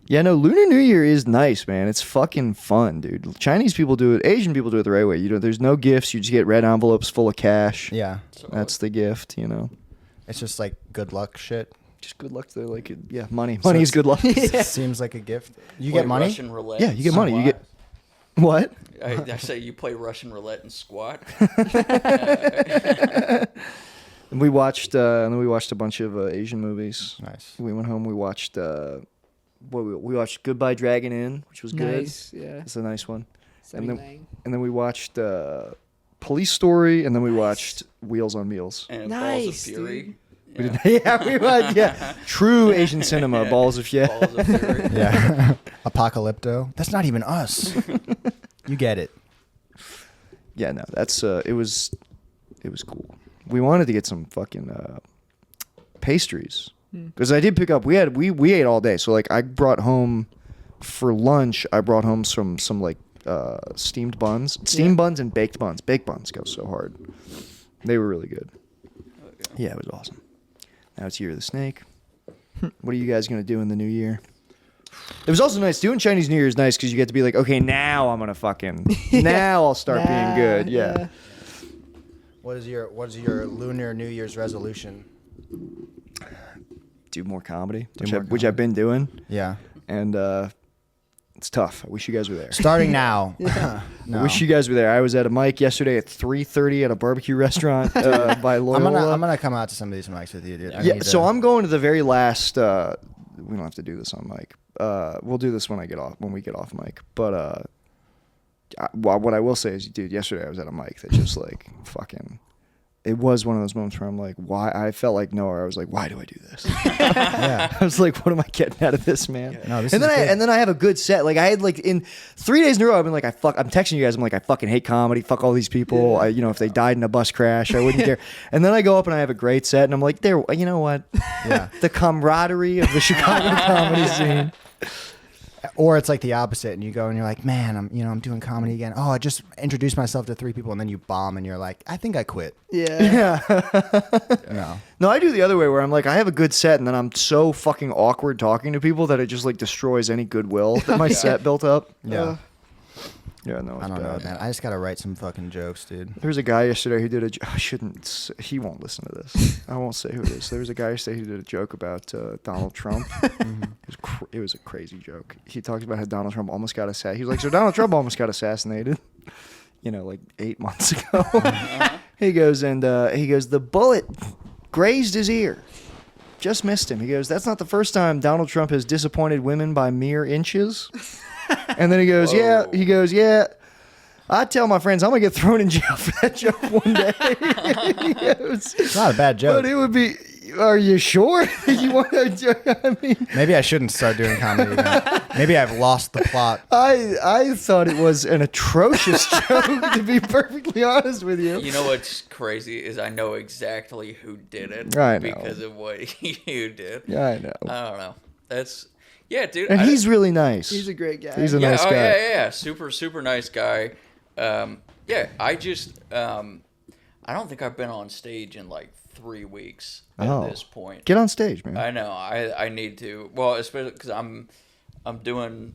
Yeah, no, Lunar New Year is nice, man. It's fucking fun, dude. Chinese people do it. Asian people do it the right way. There's no gifts. You just get red envelopes full of cash. yeah. That's the gift, It's just like good luck shit. Just good luck to money. So Money is good luck. Seems like a gift. You Play get money? Russian roulette. Yeah, you get money. You get what? I say you play Russian roulette and squat. And we watched a bunch of Asian movies. Nice. We went home. We watched we watched Goodbye Dragon Inn, which was good. Nice. Yeah. It's a nice one. Sammy then- Lang. And then we watched Police Story, and then we watched Wheels on Meals. And Nice, Balls of Fury. We Yeah. did, yeah, we watched, yeah. True Asian cinema, Yeah. Balls of yeah. Balls of Fury. Yeah. Apocalypto. That's not even us. You get it. Yeah, no, that's it was cool. We wanted to get some fucking pastries because I did pick up. We ate all day, so like I brought home for lunch. I brought home some like steamed buns, buns and baked buns. Baked buns go so hard. They were really good. Yeah, it was awesome. Now it's Year of the Snake. What are you guys gonna do in the new year? It was also nice. Doing Chinese New Year is nice because you get to be like, okay, now I'm gonna now I'll start being good. Yeah. What is your Lunar New Year's resolution? Do more comedy, Do which more which I've been doing, Yeah. and it's tough. I wish you guys were there. Starting now. No. I wish you guys were there. I was at a mic yesterday at 3:30 at a barbecue restaurant by Loyola. I'm gonna come out to some of these mics with you, dude. I Yeah, need so to- I'm going to the very last. We don't have to do this on mic. We'll do this when we get off mic. But what I will say is, dude, yesterday I was at a mic that just like fucking. It was one of those moments where I'm like, why? I felt like Noah. I was like, why do I do this? Yeah. I was like, what am I getting out of this, man? No, this and then is good. and then I have a good set. Like I had like in 3 days in a row, I've been like, I'm texting you guys. I'm like, I fucking hate comedy. Fuck all these people. If they died in a bus crash, I wouldn't care. And then I go up and I have a great set, and I'm like, you know what? Yeah. The camaraderie of the Chicago comedy scene. Or it's like the opposite, and you go and you're like, man, I'm doing comedy again. Oh, I just introduced myself to 3 people, and then you bomb, and you're like, I think I quit. Yeah. No. No, I do the other way where I'm like, I have a good set, and then I'm so fucking awkward talking to people that it just like destroys any goodwill that my set built up. Yeah. Yeah, no, it's I don't know, bad. man. I just gotta write some fucking jokes, dude. There was a guy yesterday who did he won't listen to this. I won't say who it is. There was a guy yesterday who did a joke about Donald Trump. It was a crazy joke. He talked about how Donald Trump almost got assassinated. He was like, so Donald Trump almost got assassinated, like 8 months ago. He goes, the bullet grazed his ear. Just missed him. He goes, that's not the first time Donald Trump has disappointed women by mere inches. And then he goes, yeah. I tell my friends I'm gonna get thrown in jail for that joke one day. He goes, It's not a bad joke. but it would be Are you sure? You want to? I mean, Maybe I shouldn't start doing comedy again. Maybe I've lost the plot. I thought it was an atrocious joke. To be perfectly honest with you. You know what's crazy is I know exactly who did it I know. because of what you did. Yeah, I know. I don't know. That's dude. And he's really nice. He's a great guy. He's a nice guy. Yeah. Super nice guy. I just I don't think I've been on stage in like 3 weeks at this point. Get on stage, man. I know. I need to. Well, especially because I'm doing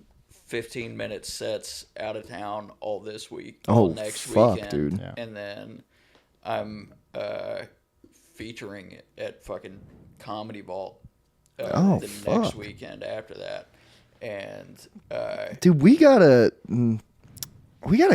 15-minute sets out of town all this week. Oh, next fuck, weekend, dude. Yeah. And then I'm featuring it at fucking Comedy Vault the next weekend after that. And Dude, we gotta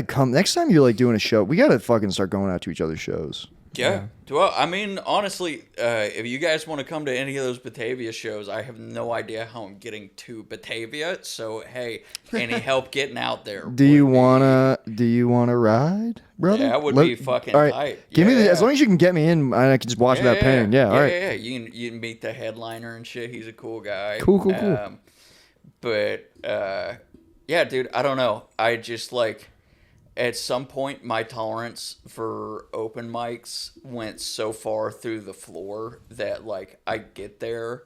come next time you're like doing a show. We gotta fucking start going out to each other's shows. yeah. Well, I mean, honestly, if you guys want to come to any of those Batavia shows, I have no idea how I'm getting to Batavia. So hey, any help getting out there? Do you wanna ride, brother? Yeah, that would be fucking all right. tight. Give me Yeah. as long as you can get me in, I can just watch without paying. Yeah, all right. Yeah. You can meet the headliner and shit. He's a cool guy. Cool. But yeah, dude, I don't know. I just like at some point my tolerance for open mics went so far through the floor that like I get there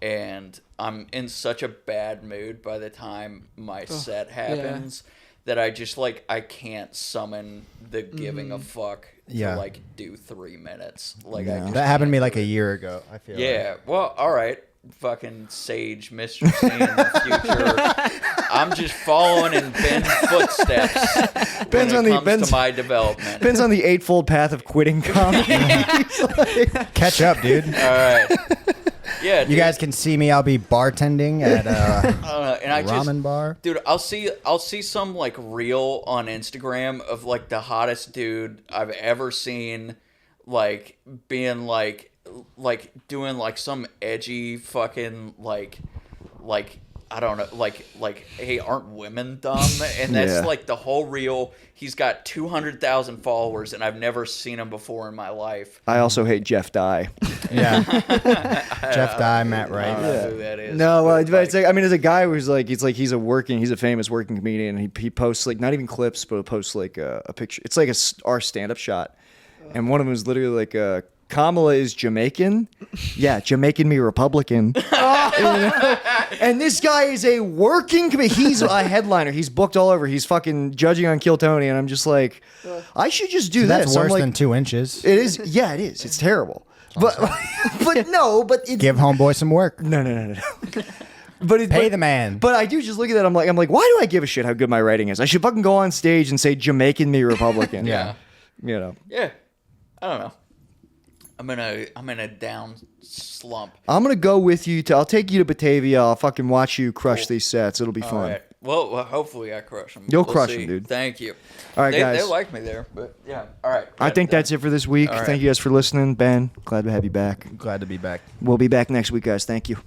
and I'm in such a bad mood by the time my set happens that I just like I can't summon the giving a fuck Yeah. to like do 3 minutes. Like Yeah. I just That happened to me can't like do a it. year ago. I feel. Yeah, well, all right. Fucking sage Mr. C in the future. I'm just following in Ben's footsteps Ben's when on it the- comes Ben's- to my development. Depends on the eightfold path of quitting comedy. Like, catch up, dude. All right. Yeah, dude, You guys can see me. I'll be bartending at I don't know, and I ramen just, bar. dude, I'll see some like reel on Instagram of like the hottest dude I've ever seen, like being like doing like some edgy fucking like I don't know, like hey, aren't women dumb? And that's Yeah. like the whole reel. He's got 200,000 followers, and I've never seen him before in my life. I also hate Jeff Dye. Yeah. Jeff Dye, Matt I Wright. don't know who that is. No, but, but it's like, I mean, as a guy who's like, he's a famous working comedian. And he posts like not even clips, but he'll post like a picture. It's like our stand up shot, and one of them is literally like Kamala is Jamaican. Yeah, Jamaican me Republican. You know? And this guy is a working comedian. He's a headliner. He's booked all over. He's fucking judging on Kill Tony, and I'm just like, I should just do That's this. I'm worse like, than 2 inches. it is. Yeah, it is. It's terrible. But it's, Give homeboy some work. no. But Pay the man. But I do just look at that. I'm like, why do I give a shit how good my writing is? I should fucking go on stage and say Jamaican me Republican. Yeah. You know. Yeah, I don't know. I'm in a down slump. I'm gonna go with you. I'll take you to Batavia. I'll fucking watch you crush these sets. It'll be All fun. right. Well, hopefully I crush them. You'll crush 'em, dude. Thank you. All right, they guys. like me there, but yeah. All right. I think that's it for this week. All right. Thank you guys for listening. Ben, glad to have you back. Glad to be back. We'll be back next week, guys. Thank you.